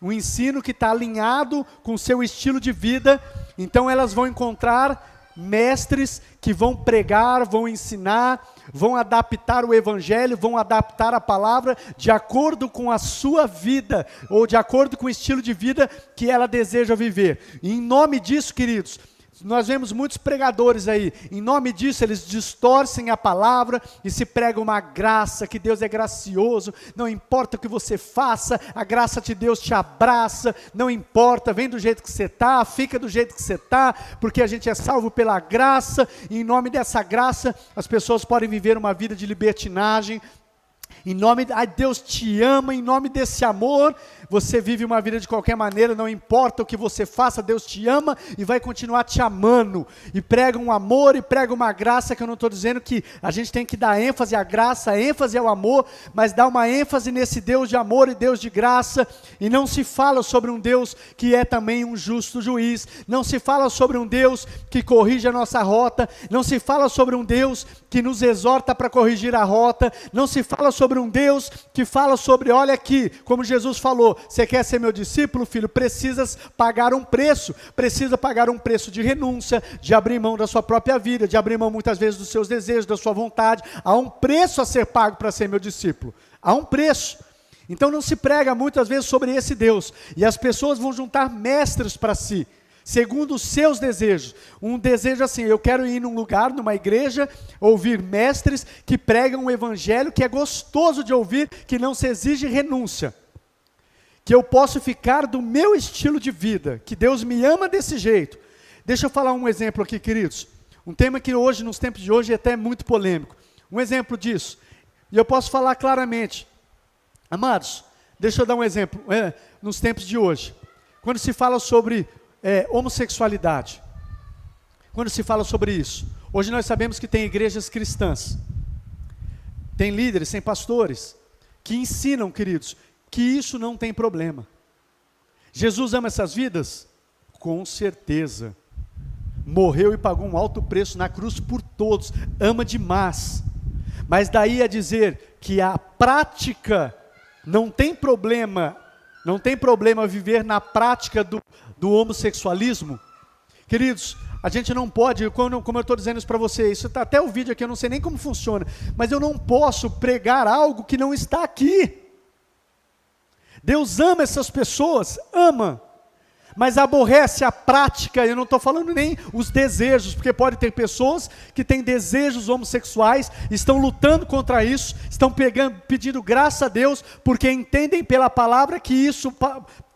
um ensino que está alinhado com o seu estilo de vida, então elas vão encontrar mestres que vão pregar, vão ensinar, vão adaptar o evangelho, vão adaptar a palavra de acordo com a sua vida, ou de acordo com o estilo de vida que ela deseja viver. E em nome disso, queridos, nós vemos muitos pregadores aí, em nome disso eles distorcem a palavra e se pregam uma graça, que Deus é gracioso, não importa o que você faça, a graça de Deus te abraça, não importa, vem do jeito que você está, fica do jeito que você está, porque a gente é salvo pela graça, e em nome dessa graça, as pessoas podem viver uma vida de libertinagem, Deus te ama, em nome desse amor, você vive uma vida de qualquer maneira, não importa o que você faça, Deus te ama e vai continuar te amando, e prega um amor e prega uma graça, que eu não estou dizendo que a gente tem que dar ênfase à graça, ênfase ao amor, mas dá uma ênfase nesse Deus de amor e Deus de graça, e não se fala sobre um Deus que é também um justo juiz, não se fala sobre um Deus que corrige a nossa rota, não se fala sobre um Deus que nos exorta para corrigir a rota, não se fala sobre um Deus que fala sobre, olha aqui, como Jesus falou, você quer ser meu discípulo, filho? Precisas pagar um preço, precisa pagar um preço de renúncia, de abrir mão da sua própria vida, de abrir mão muitas vezes dos seus desejos, da sua vontade, há um preço a ser pago para ser meu discípulo, há um preço. Então não se prega muitas vezes sobre esse Deus, e as pessoas vão juntar mestres para si, segundo os seus desejos, um desejo assim, eu quero ir num lugar, numa igreja, ouvir mestres que pregam um evangelho que é gostoso de ouvir, que não se exige renúncia, que eu posso ficar do meu estilo de vida, que Deus me ama desse jeito. Deixa eu falar um exemplo aqui, queridos, um tema que hoje, nos tempos de hoje, é até muito polêmico, um exemplo disso, e eu posso falar claramente, amados, deixa eu dar um exemplo, nos tempos de hoje, quando se fala sobre homossexualidade, quando se fala sobre isso, hoje nós sabemos que tem igrejas cristãs, tem líderes, tem pastores, que ensinam, queridos, que isso não tem problema. Jesus ama essas vidas? Com certeza, morreu e pagou um alto preço na cruz por todos, ama demais, mas daí a dizer que a prática não tem problema viver na prática do homossexualismo, queridos, a gente não pode, como eu estou dizendo isso para vocês, isso está até o vídeo aqui, eu não sei nem como funciona, mas eu não posso pregar algo que não está aqui. Deus ama essas pessoas, ama, mas aborrece a prática, eu não estou falando nem os desejos, porque pode ter pessoas que têm desejos homossexuais, estão lutando contra isso, estão pedindo graça a Deus, porque entendem pela palavra que isso,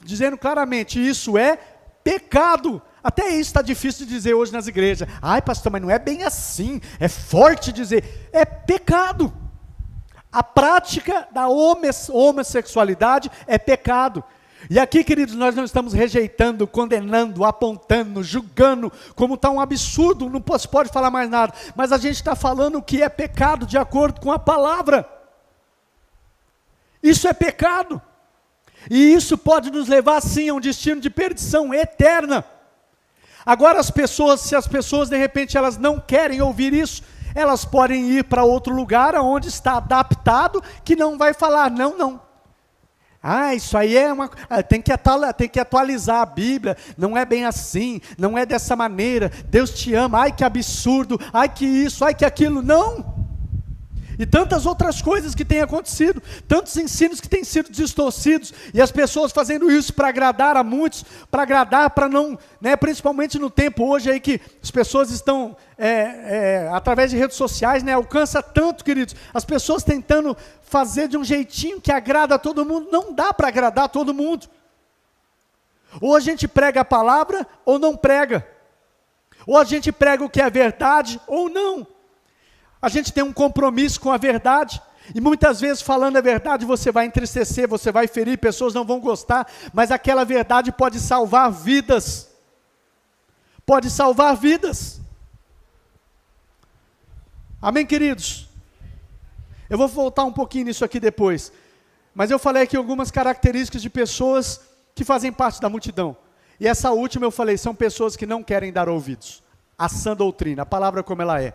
dizendo claramente, isso é pecado. Até isso está difícil de dizer hoje nas igrejas. Ai pastor, mas não é bem assim, é forte dizer, é pecado. A prática da homossexualidade é pecado. E aqui, queridos, nós não estamos rejeitando, condenando, apontando, julgando, como está um absurdo, não se pode falar mais nada, mas a gente está falando o que é pecado de acordo com a palavra. Isso é pecado, e isso pode nos levar sim a um destino de perdição eterna. Agora se as pessoas de repente elas não querem ouvir isso, elas podem ir para outro lugar onde está adaptado, que não vai falar, não, Isso aí tem que atualizar a Bíblia, não é bem assim, não é dessa maneira, Deus te ama, ai que absurdo, ai que isso, ai que aquilo, não. E tantas outras coisas que têm acontecido, tantos ensinos que têm sido distorcidos, e as pessoas fazendo isso para agradar a muitos, para não, principalmente no tempo hoje aí que as pessoas estão, através de redes sociais, alcança tanto, queridos, as pessoas tentando fazer de um jeitinho que agrada a todo mundo, não dá para agradar a todo mundo. Ou a gente prega a palavra, ou não prega. Ou a gente prega o que é verdade, ou não. A gente tem um compromisso com a verdade, e muitas vezes falando a verdade você vai entristecer, você vai ferir, pessoas não vão gostar, mas aquela verdade pode salvar vidas. Pode salvar vidas. Amém, queridos? Eu vou voltar um pouquinho nisso aqui depois, mas eu falei aqui algumas características de pessoas que fazem parte da multidão, e essa última eu falei, são pessoas que não querem dar ouvidos à sã doutrina, a palavra como ela é.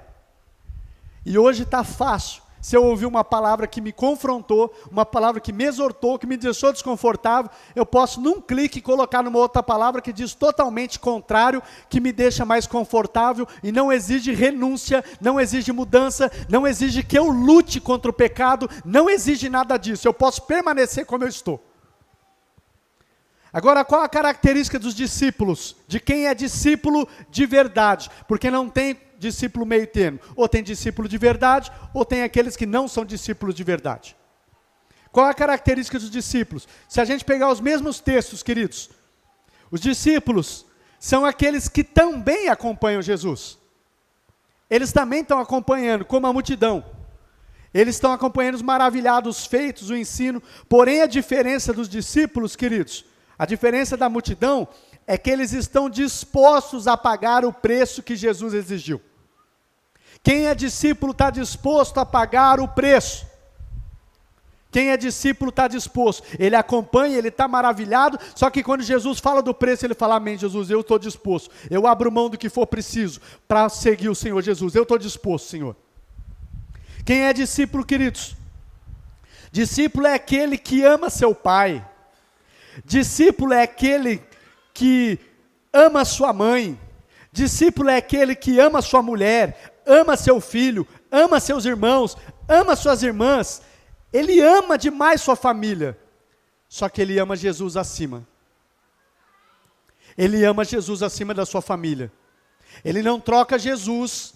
E hoje está fácil, se eu ouvir uma palavra que me confrontou, uma palavra que me exortou, que me deixou desconfortável, eu posso num clique colocar numa outra palavra que diz totalmente contrário, que me deixa mais confortável e não exige renúncia, não exige mudança, não exige que eu lute contra o pecado, não exige nada disso, eu posso permanecer como eu estou. Agora, qual a característica dos discípulos? De quem é discípulo de verdade? Porque não tem discípulo meio termo. Ou tem discípulo de verdade, ou tem aqueles que não são discípulos de verdade. Qual a característica dos discípulos? Se a gente pegar os mesmos textos, queridos, os discípulos são aqueles que também acompanham Jesus. Eles também estão acompanhando, como a multidão. Eles estão acompanhando os maravilhados os feitos, o ensino. Porém, a diferença dos discípulos, queridos, a diferença da multidão é que eles estão dispostos a pagar o preço que Jesus exigiu. Quem é discípulo está disposto a pagar o preço. Quem é discípulo está disposto. Ele acompanha, ele está maravilhado, só que quando Jesus fala do preço, ele fala, amém, Jesus, eu estou disposto. Eu abro mão do que for preciso para seguir o Senhor Jesus. Eu estou disposto, Senhor. Quem é discípulo, queridos? Discípulo é aquele que ama seu pai. Discípulo é aquele que ama sua mãe. Discípulo é aquele que ama sua mulher, ama seu filho, ama seus irmãos, ama suas irmãs. Ele ama demais sua família. Só que ele ama Jesus acima. Ele ama Jesus acima da sua família. Ele não troca Jesus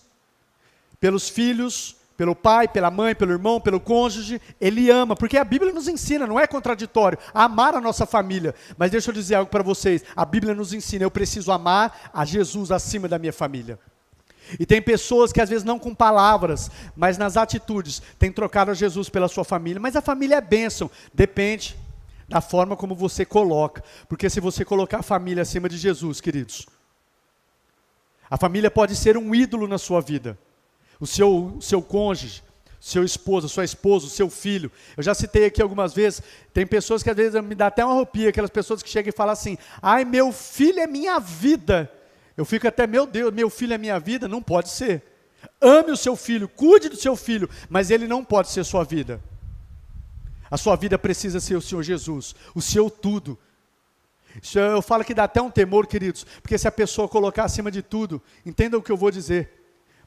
pelos filhos, pelo pai, pela mãe, pelo irmão, pelo cônjuge. Ele ama, porque a Bíblia nos ensina, não é contraditório, a amar a nossa família. Mas deixa eu dizer algo para vocês, a Bíblia nos ensina, eu preciso amar a Jesus acima da minha família. E tem pessoas que às vezes não com palavras, mas nas atitudes, têm trocado a Jesus pela sua família. Mas a família é bênção, depende da forma como você coloca. Porque se você colocar a família acima de Jesus, queridos, a família pode ser um ídolo na sua vida. O seu cônjuge, seu esposo, sua esposa, o seu filho. Eu já citei aqui algumas vezes, tem pessoas que às vezes me dá até uma arrepio, aquelas pessoas que chegam e falam assim, ai, meu filho é minha vida. Eu fico até, meu Deus, meu filho é minha vida? Não pode ser. Ame o seu filho, cuide do seu filho, mas ele não pode ser sua vida. A sua vida precisa ser o Senhor Jesus, o seu tudo. Isso eu falo que dá até um temor, queridos, porque se a pessoa colocar acima de tudo, entenda o que eu vou dizer.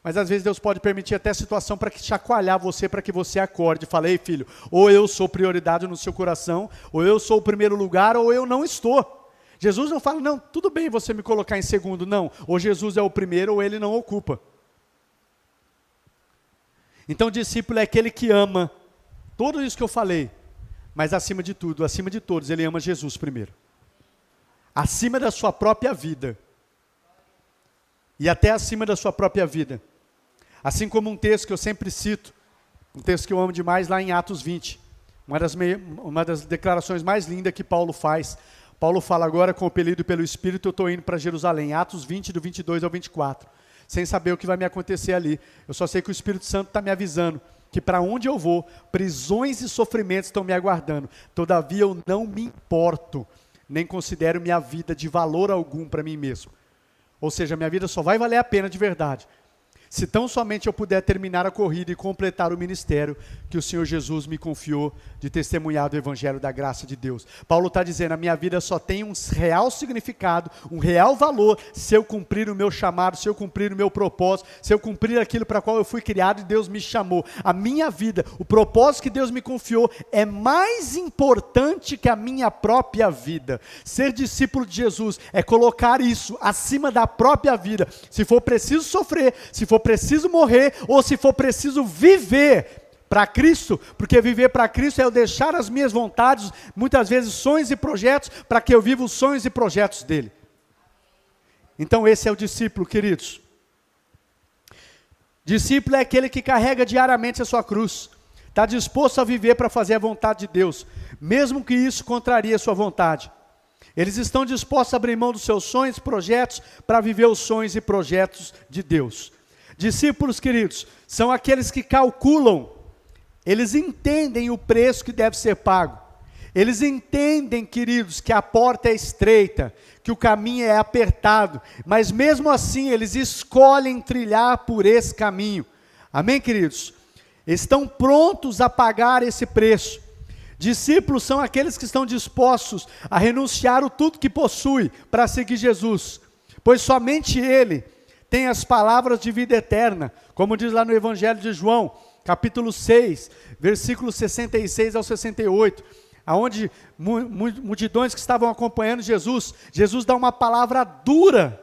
Mas às vezes Deus pode permitir até situação para chacoalhar você, para que você acorde. Falei, filho, ou eu sou prioridade no seu coração, ou eu sou o primeiro lugar, ou eu não estou. Jesus não fala, não, tudo bem você me colocar em segundo, não. Ou Jesus é o primeiro, ou ele não ocupa. Então o discípulo é aquele que ama tudo isso que eu falei, mas acima de tudo, acima de todos, ele ama Jesus primeiro. Acima da sua própria vida. E até acima da sua própria vida. Assim como um texto que eu sempre cito, um texto que eu amo demais lá em Atos 20, uma das declarações mais lindas que Paulo faz. Paulo fala agora, compelido pelo Espírito, eu estou indo para Jerusalém, Atos 20, do 22 ao 24, sem saber o que vai me acontecer ali. Eu só sei que o Espírito Santo está me avisando, que para onde eu vou, prisões e sofrimentos estão me aguardando. Todavia eu não me importo, nem considero minha vida de valor algum para mim mesmo. Ou seja, minha vida só vai valer a pena de verdade se tão somente eu puder terminar a corrida e completar o ministério que o Senhor Jesus me confiou de testemunhar do Evangelho da graça de Deus. Paulo está dizendo, a minha vida só tem um real significado, um real valor, se eu cumprir o meu chamado, se eu cumprir o meu propósito, se eu cumprir aquilo para qual eu fui criado e Deus me chamou. A minha vida, o propósito que Deus me confiou é mais importante que a minha própria vida. Ser discípulo de Jesus é colocar isso acima da própria vida. Se for preciso sofrer, se for preciso morrer, ou se for preciso viver para Cristo, porque viver para Cristo é eu deixar as minhas vontades, muitas vezes sonhos e projetos, para que eu viva os sonhos e projetos dele. Então esse é o discípulo, queridos. Discípulo é aquele que carrega diariamente a sua cruz, está disposto a viver para fazer a vontade de Deus, mesmo que isso contrarie a sua vontade. Eles estão dispostos a abrir mão dos seus sonhos e projetos para viver os sonhos e projetos de Deus. Discípulos, queridos, são aqueles que calculam, eles entendem o preço que deve ser pago. Eles entendem, queridos, que a porta é estreita, que o caminho é apertado, mas mesmo assim eles escolhem trilhar por esse caminho. Amém, queridos? Estão prontos a pagar esse preço. Discípulos são aqueles que estão dispostos a renunciar o tudo que possui para seguir Jesus, pois somente Ele tem as palavras de vida eterna, como diz lá no Evangelho de João, capítulo 6, versículos 66 ao 68, aonde multidões que estavam acompanhando Jesus dá uma palavra dura,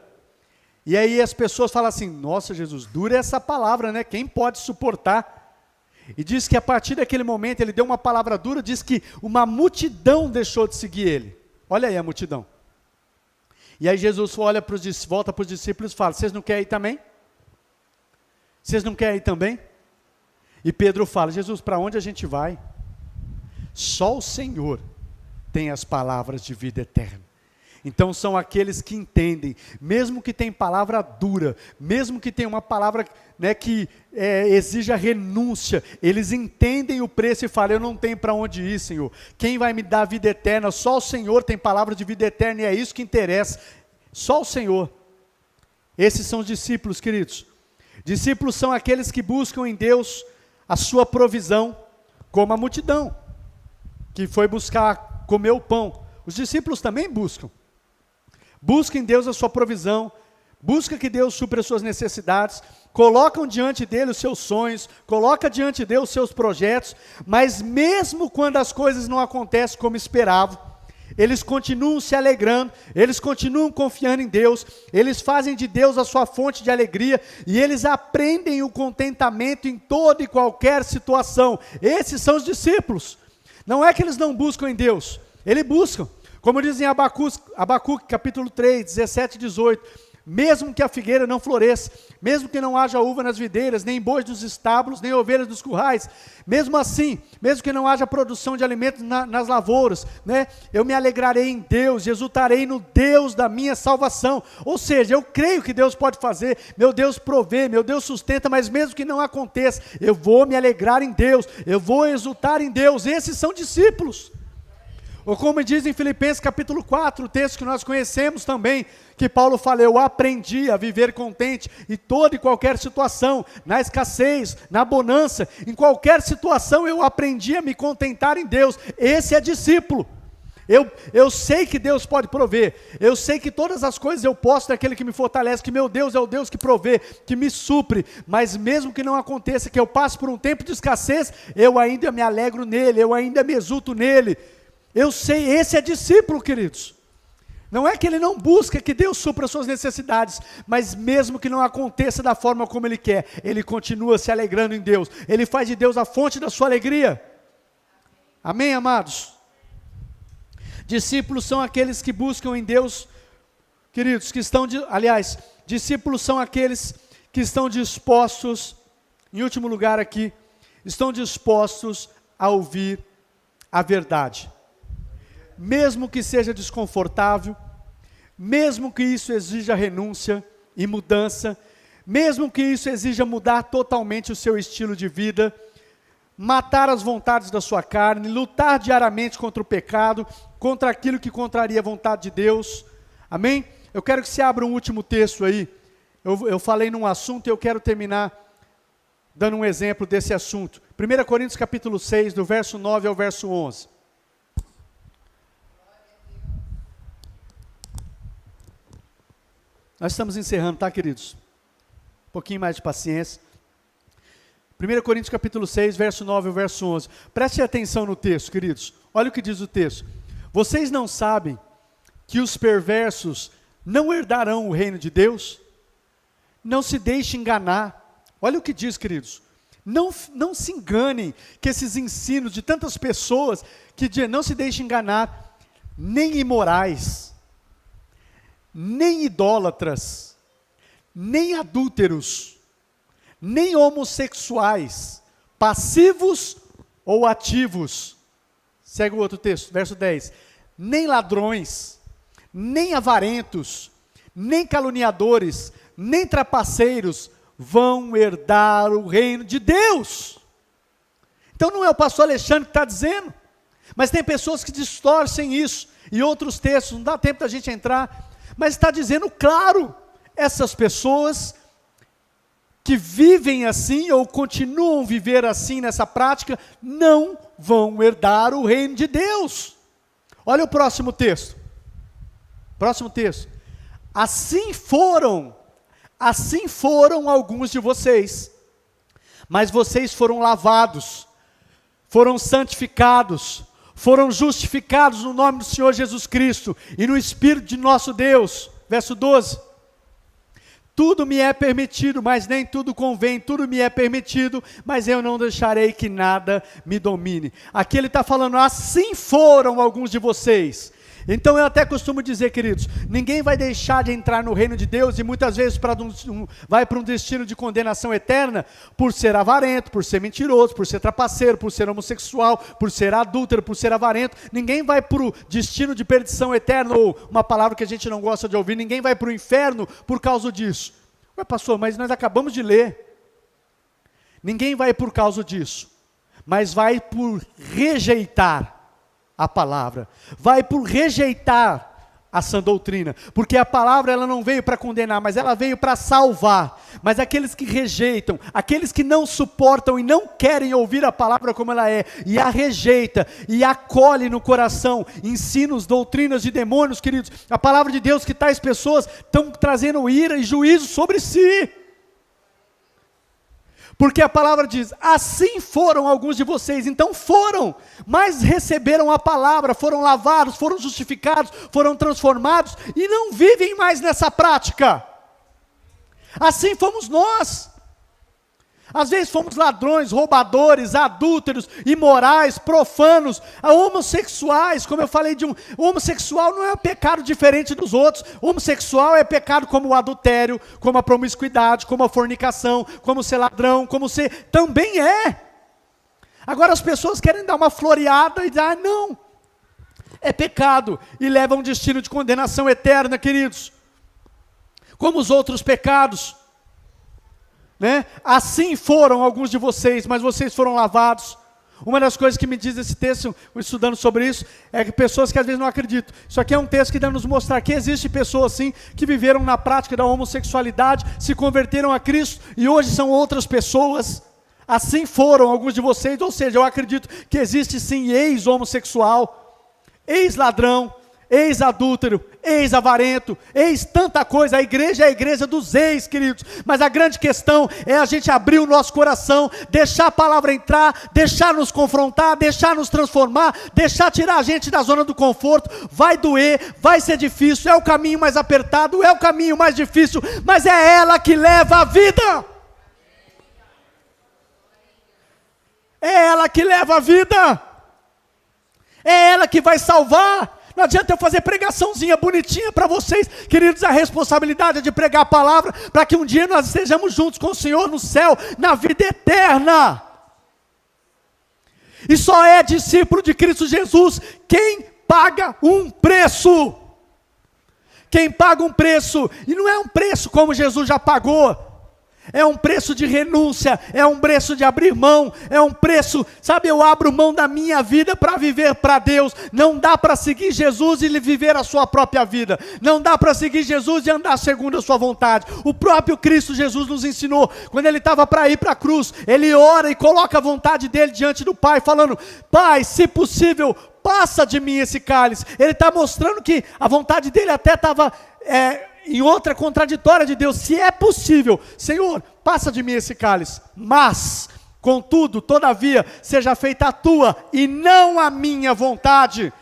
e aí as pessoas falam assim, nossa Jesus, dura é essa palavra, né? Quem pode suportar? E diz que a partir daquele momento ele deu uma palavra dura, diz que uma multidão deixou de seguir ele. Olha aí a multidão. E aí Jesus volta para os discípulos e fala, vocês não querem ir também? Vocês não querem ir também? E Pedro fala, Jesus, para onde a gente vai? Só o Senhor tem as palavras de vida eterna. Então são aqueles que entendem, mesmo que tenha palavra dura, mesmo que tenha uma palavra, né, que exija renúncia, eles entendem o preço e falam, eu não tenho para onde ir, Senhor. Quem vai me dar vida eterna? Só o Senhor tem palavra de vida eterna e é isso que interessa. Só o Senhor. Esses são os discípulos, queridos. Discípulos são aqueles que buscam em Deus a sua provisão, como a multidão, que foi buscar comer o pão. Os discípulos também buscam. Busca em Deus a sua provisão, busca que Deus supra as suas necessidades, colocam diante dele os seus sonhos, coloca diante dele os seus projetos, mas mesmo quando as coisas não acontecem como esperavam, eles continuam se alegrando, eles continuam confiando em Deus, eles fazem de Deus a sua fonte de alegria, e eles aprendem o contentamento em toda e qualquer situação. Esses são os discípulos. Não é que eles não buscam em Deus, eles buscam. Como diz em Abacuque, capítulo 3, 17 e 18, mesmo que a figueira não floresça, mesmo que não haja uva nas videiras, nem bois dos estábulos, nem ovelhas dos currais, mesmo assim, mesmo que não haja produção de alimentos nas lavouras, né, eu me alegrarei em Deus, exultarei no Deus da minha salvação. Ou seja, eu creio que Deus pode fazer, meu Deus provê, meu Deus sustenta, mas mesmo que não aconteça, eu vou me alegrar em Deus, eu vou exultar em Deus. Esses são discípulos. Ou como diz em Filipenses capítulo 4, o texto que nós conhecemos também, que Paulo fala, eu aprendi a viver contente em toda e qualquer situação, na escassez, na bonança, em qualquer situação eu aprendi a me contentar em Deus. Esse é discípulo. Eu sei que Deus pode prover, eu sei que todas as coisas eu posso daquele que me fortalece, que meu Deus é o Deus que provê, que me supre, mas mesmo que não aconteça, que eu passe por um tempo de escassez, eu ainda me alegro nele, eu ainda me exulto nele. Eu sei, esse é discípulo, queridos. Não é que ele não busca que Deus supra as suas necessidades, mas mesmo que não aconteça da forma como ele quer, ele continua se alegrando em Deus. Ele faz de Deus a fonte da sua alegria. Amém, amados? Discípulos são aqueles que buscam em Deus, queridos, discípulos são aqueles que estão dispostos, em último lugar aqui, estão dispostos a ouvir a verdade. Mesmo que seja desconfortável, mesmo que isso exija renúncia e mudança, mesmo que isso exija mudar totalmente o seu estilo de vida, matar as vontades da sua carne, lutar diariamente contra o pecado, contra aquilo que contraria a vontade de Deus. Amém? Eu quero que você abra um último texto aí. eu falei num assunto e eu quero terminar dando um exemplo desse assunto. 1 Coríntios capítulo 6, do verso 9 ao verso 11. Nós estamos encerrando, tá, queridos? Um pouquinho mais de paciência. 1 Coríntios capítulo 6, verso 9 ao verso 11. Preste atenção no texto, queridos. Olha o que diz o texto. Vocês não sabem que os perversos não herdarão o reino de Deus? Não se deixe enganar. Olha o que diz, queridos. Não se enganem que esses ensinos de tantas pessoas que dizem, não se deixe enganar, nem imorais, nem idólatras, nem adúlteros, nem homossexuais, passivos ou ativos. Segue o outro texto, verso 10. Nem ladrões, nem avarentos, nem caluniadores, nem trapaceiros vão herdar o reino de Deus. Então não é o pastor Alexandre que está dizendo, mas tem pessoas que distorcem isso, e outros textos, não dá tempo da gente entrar, mas está dizendo claro, essas pessoas que vivem assim, ou continuam a viver assim nessa prática, não vão herdar o reino de Deus. Olha o próximo texto. Próximo texto. Assim foram alguns de vocês, mas vocês foram lavados, foram santificados, foram justificados no nome do Senhor Jesus Cristo e no Espírito de nosso Deus. Verso 12. Tudo me é permitido, mas nem tudo convém. Tudo me é permitido, mas eu não deixarei que nada me domine. Aqui ele está falando, assim foram alguns de vocês. Então eu até costumo dizer, queridos, ninguém vai deixar de entrar no reino de Deus e muitas vezes vai para um destino de condenação eterna por ser avarento, por ser mentiroso, por ser trapaceiro, por ser homossexual, por ser adúltero, por ser avarento. Ninguém vai para o destino de perdição eterna, ou uma palavra que a gente não gosta de ouvir, ninguém vai para o inferno por causa disso. Ué, pastor, mas nós acabamos de ler. Ninguém vai por causa disso, mas vai por rejeitar a palavra, vai por rejeitar a sã doutrina, porque a palavra ela não veio para condenar, mas ela veio para salvar. Mas aqueles que rejeitam, aqueles que não suportam e não querem ouvir a palavra como ela é, e a rejeita, e acolhe no coração ensinos, doutrinas de demônios, queridos, a palavra de Deus, que tais pessoas estão trazendo ira e juízo sobre si. Porque a palavra diz, assim foram alguns de vocês, então foram, mas receberam a palavra, foram lavados, foram justificados, foram transformados, e não vivem mais nessa prática. Assim fomos nós. Às vezes fomos ladrões, roubadores, adúlteros, imorais, profanos, homossexuais. Como eu falei, homossexual não é um pecado diferente dos outros. Homossexual é pecado como o adultério, como a promiscuidade, como a fornicação, como ser ladrão, como ser... Também é. Agora as pessoas querem dar uma floreada e dizer, não, é pecado. E leva a um destino de condenação eterna, queridos. Como os outros pecados. Né? Assim foram alguns de vocês, mas vocês foram lavados. Uma das coisas que me diz esse texto, estudando sobre isso, é que pessoas que às vezes não acreditam. Isso aqui é um texto que deve nos mostrar que existe pessoas assim, que viveram na prática da homossexualidade, se converteram a Cristo, e hoje são outras pessoas. Assim foram alguns de vocês, ou seja, eu acredito que existe sim ex-homossexual, ex-ladrão, ex-adúltero, ex-avarento, ex-tanta coisa. A igreja é a igreja dos ex, queridos, mas a grande questão é a gente abrir o nosso coração, deixar a palavra entrar, deixar nos confrontar, deixar nos transformar, deixar tirar a gente da zona do conforto. Vai doer, vai ser difícil, é o caminho mais apertado, é o caminho mais difícil, mas é ela que leva a vida. É ela que leva a vida, é ela que vai salvar. Não adianta eu fazer pregaçãozinha bonitinha para vocês, queridos, a responsabilidade é de pregar a palavra, para que um dia nós estejamos juntos com o Senhor no céu, na vida eterna. E só é discípulo de Cristo Jesus quem paga um preço. Quem paga um preço, e não é um preço como Jesus já pagou, É um preço de renúncia, é um preço de abrir mão, é um preço, sabe, eu abro mão da minha vida para viver para Deus. Não dá para seguir Jesus e viver a sua própria vida. Não dá para seguir Jesus e andar segundo a sua vontade. O próprio Cristo Jesus nos ensinou, quando ele estava para ir para a cruz, ele ora e coloca a vontade dele diante do Pai, falando: Pai, se possível, passa de mim esse cálice. Ele está mostrando que a vontade dele até estava em outra contraditória de Deus. Se é possível, Senhor, passa de mim esse cálice, mas, contudo, todavia, seja feita a tua e não a minha vontade.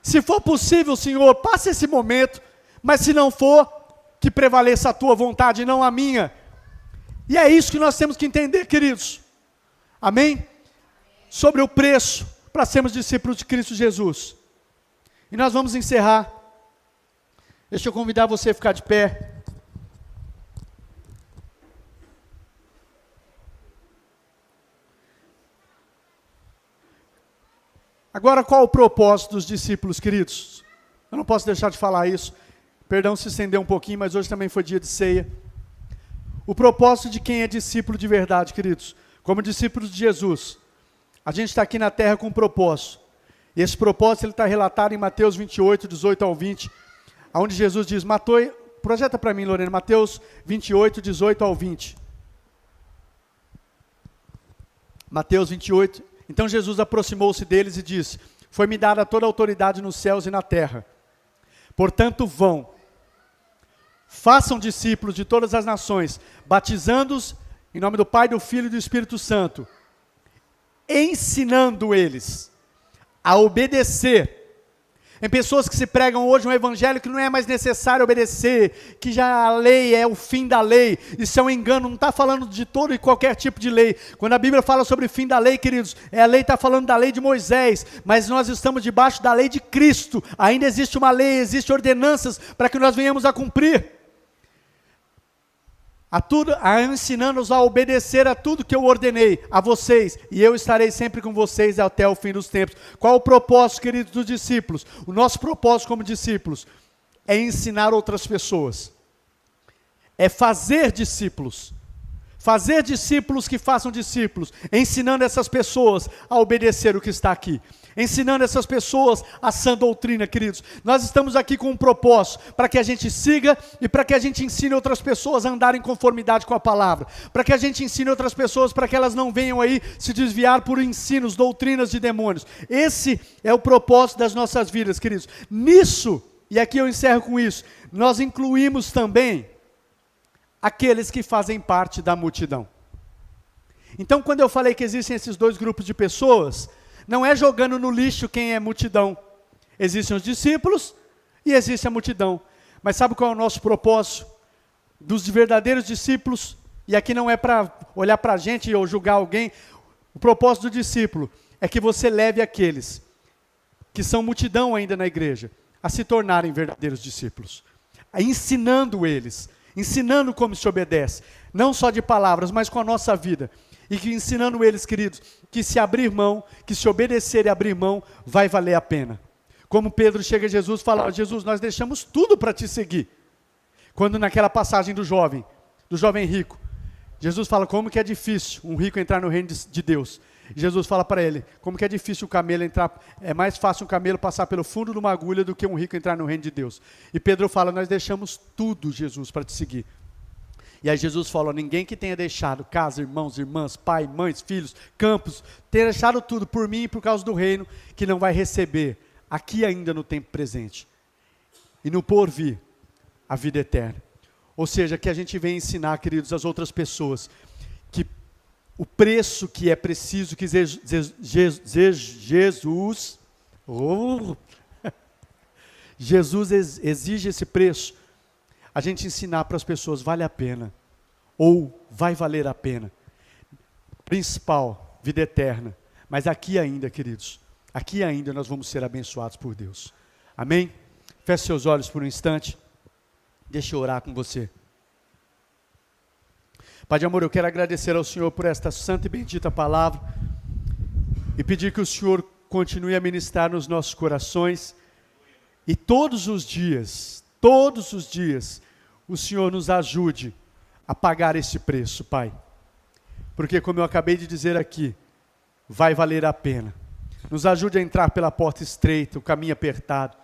Se for possível, Senhor, passa esse momento, mas se não for, que prevaleça a tua vontade e não a minha. E é isso que nós temos que entender, queridos. Amém? Sobre o preço para sermos discípulos de Cristo Jesus. E nós vamos encerrar. Deixa eu convidar você a ficar de pé. Agora, qual o propósito dos discípulos, queridos? Eu não posso deixar de falar isso. Perdão se estender um pouquinho, mas hoje também foi dia de ceia. O propósito de quem é discípulo de verdade, queridos, como discípulos de Jesus, a gente está aqui na terra com um propósito. E esse propósito está relatado em Mateus 28, 18 ao 20, onde Jesus diz, projeta para mim, Lorena, Mateus 28, 18 ao 20. Mateus 28, então Jesus aproximou-se deles e disse, foi-me dada toda a autoridade nos céus e na terra. Portanto, vão, façam discípulos de todas as nações, batizando-os em nome do Pai, do Filho e do Espírito Santo, ensinando eles a obedecer. Tem pessoas que se pregam hoje um evangelho que não é mais necessário obedecer, que já a lei é o fim da lei. Isso é um engano, não está falando de todo e qualquer tipo de lei. Quando a Bíblia fala sobre o fim da lei, queridos, a lei está falando da lei de Moisés, mas nós estamos debaixo da lei de Cristo. Ainda existe uma lei, existem ordenanças para que nós venhamos a cumprir. A ensinando-os a obedecer a tudo que eu ordenei a vocês, e eu estarei sempre com vocês até o fim dos tempos. Qual o propósito, queridos, dos discípulos? O nosso propósito como discípulos é ensinar outras pessoas, é fazer discípulos que façam discípulos, ensinando essas pessoas a obedecer o que está aqui, ensinando essas pessoas a sã doutrina, queridos. Nós estamos aqui com um propósito, para que a gente siga e para que a gente ensine outras pessoas a andar em conformidade com a palavra, para que a gente ensine outras pessoas para que elas não venham aí se desviar por ensinos, doutrinas de demônios. Esse é o propósito das nossas vidas, queridos. Nisso, e aqui eu encerro com isso, nós incluímos também aqueles que fazem parte da multidão. Então, quando eu falei que existem esses dois grupos de pessoas, não é jogando no lixo quem é multidão. Existem os discípulos e existe a multidão. Mas sabe qual é o nosso propósito? Dos verdadeiros discípulos, e aqui não é para olhar para a gente ou julgar alguém, o propósito do discípulo é que você leve aqueles que são multidão ainda na igreja, a se tornarem verdadeiros discípulos, ensinando eles, ensinando como se obedece, não só de palavras, mas com a nossa vida, e que ensinando eles, queridos, que se abrir mão, que se obedecer e abrir mão, vai valer a pena. Como Pedro chega a Jesus e fala, Jesus, nós deixamos tudo para te seguir. Quando naquela passagem do jovem rico, Jesus fala, como que é difícil um rico entrar no reino de Deus. Jesus fala para ele, como que é difícil o camelo entrar, é mais fácil um camelo passar pelo fundo de uma agulha do que um rico entrar no reino de Deus. E Pedro fala, nós deixamos tudo, Jesus, para te seguir. E aí Jesus fala, ninguém que tenha deixado casa, irmãos, irmãs, pai, mães, filhos, campos, tenha deixado tudo por mim e por causa do reino, que não vai receber, aqui ainda no tempo presente, e no porvir, a vida eterna. Ou seja, que a gente vem ensinar, queridos, as outras pessoas, que o preço que é preciso, que Jesus exige esse preço, a gente ensinar para as pessoas, vale a pena, ou vai valer a pena. Principal, vida eterna. Mas aqui ainda, queridos, aqui ainda nós vamos ser abençoados por Deus. Amém? Feche seus olhos por um instante. Deixa eu orar com você. Pai de amor, eu quero agradecer ao Senhor por esta santa e bendita palavra e pedir que o Senhor continue a ministrar nos nossos corações e todos os dias, o Senhor nos ajude a pagar esse preço, Pai. Porque, como eu acabei de dizer aqui, vai valer a pena. Nos ajude a entrar pela porta estreita, o caminho apertado.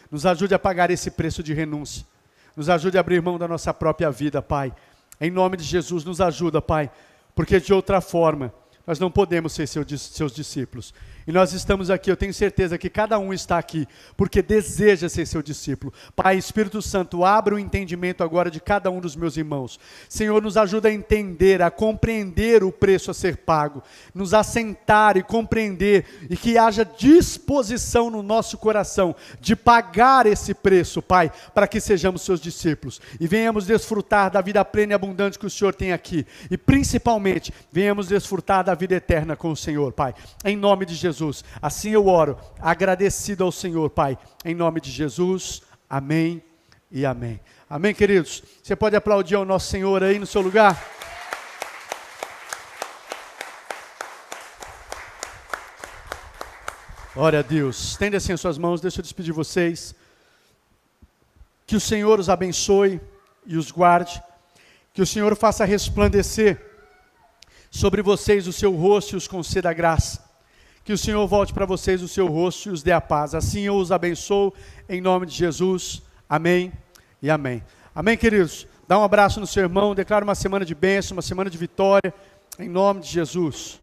Nos ajude a pagar esse preço de renúncia. Nos ajude a abrir mão da nossa própria vida, Pai. Em nome de Jesus, nos ajuda, Pai. Porque de outra forma, nós não podemos ser seus discípulos. E nós estamos aqui, eu tenho certeza que cada um está aqui, porque deseja ser seu discípulo. Pai, Espírito Santo, abra o entendimento agora de cada um dos meus irmãos. Senhor, nos ajuda a entender, a compreender o preço a ser pago. Nos assentar e compreender, e que haja disposição no nosso coração de pagar esse preço, Pai, para que sejamos seus discípulos. E venhamos desfrutar da vida plena e abundante que o Senhor tem aqui. E principalmente, venhamos desfrutar da vida eterna com o Senhor, Pai. Em nome de Jesus. Assim eu oro, agradecido ao Senhor, Pai. Em nome de Jesus. Amém e amém. Amém, queridos? Você pode aplaudir ao nosso Senhor aí no seu lugar? Glória a Deus. Estenda assim as suas mãos, deixa eu despedir vocês. Que o Senhor os abençoe e os guarde. Que o Senhor faça resplandecer sobre vocês o seu rosto e os conceda graça. Que o Senhor volte para vocês o seu rosto e os dê a paz. Assim eu os abençoo em nome de Jesus. Amém e amém. Amém, queridos? Dá um abraço no seu irmão, declara uma semana de bênção, uma semana de vitória, em nome de Jesus.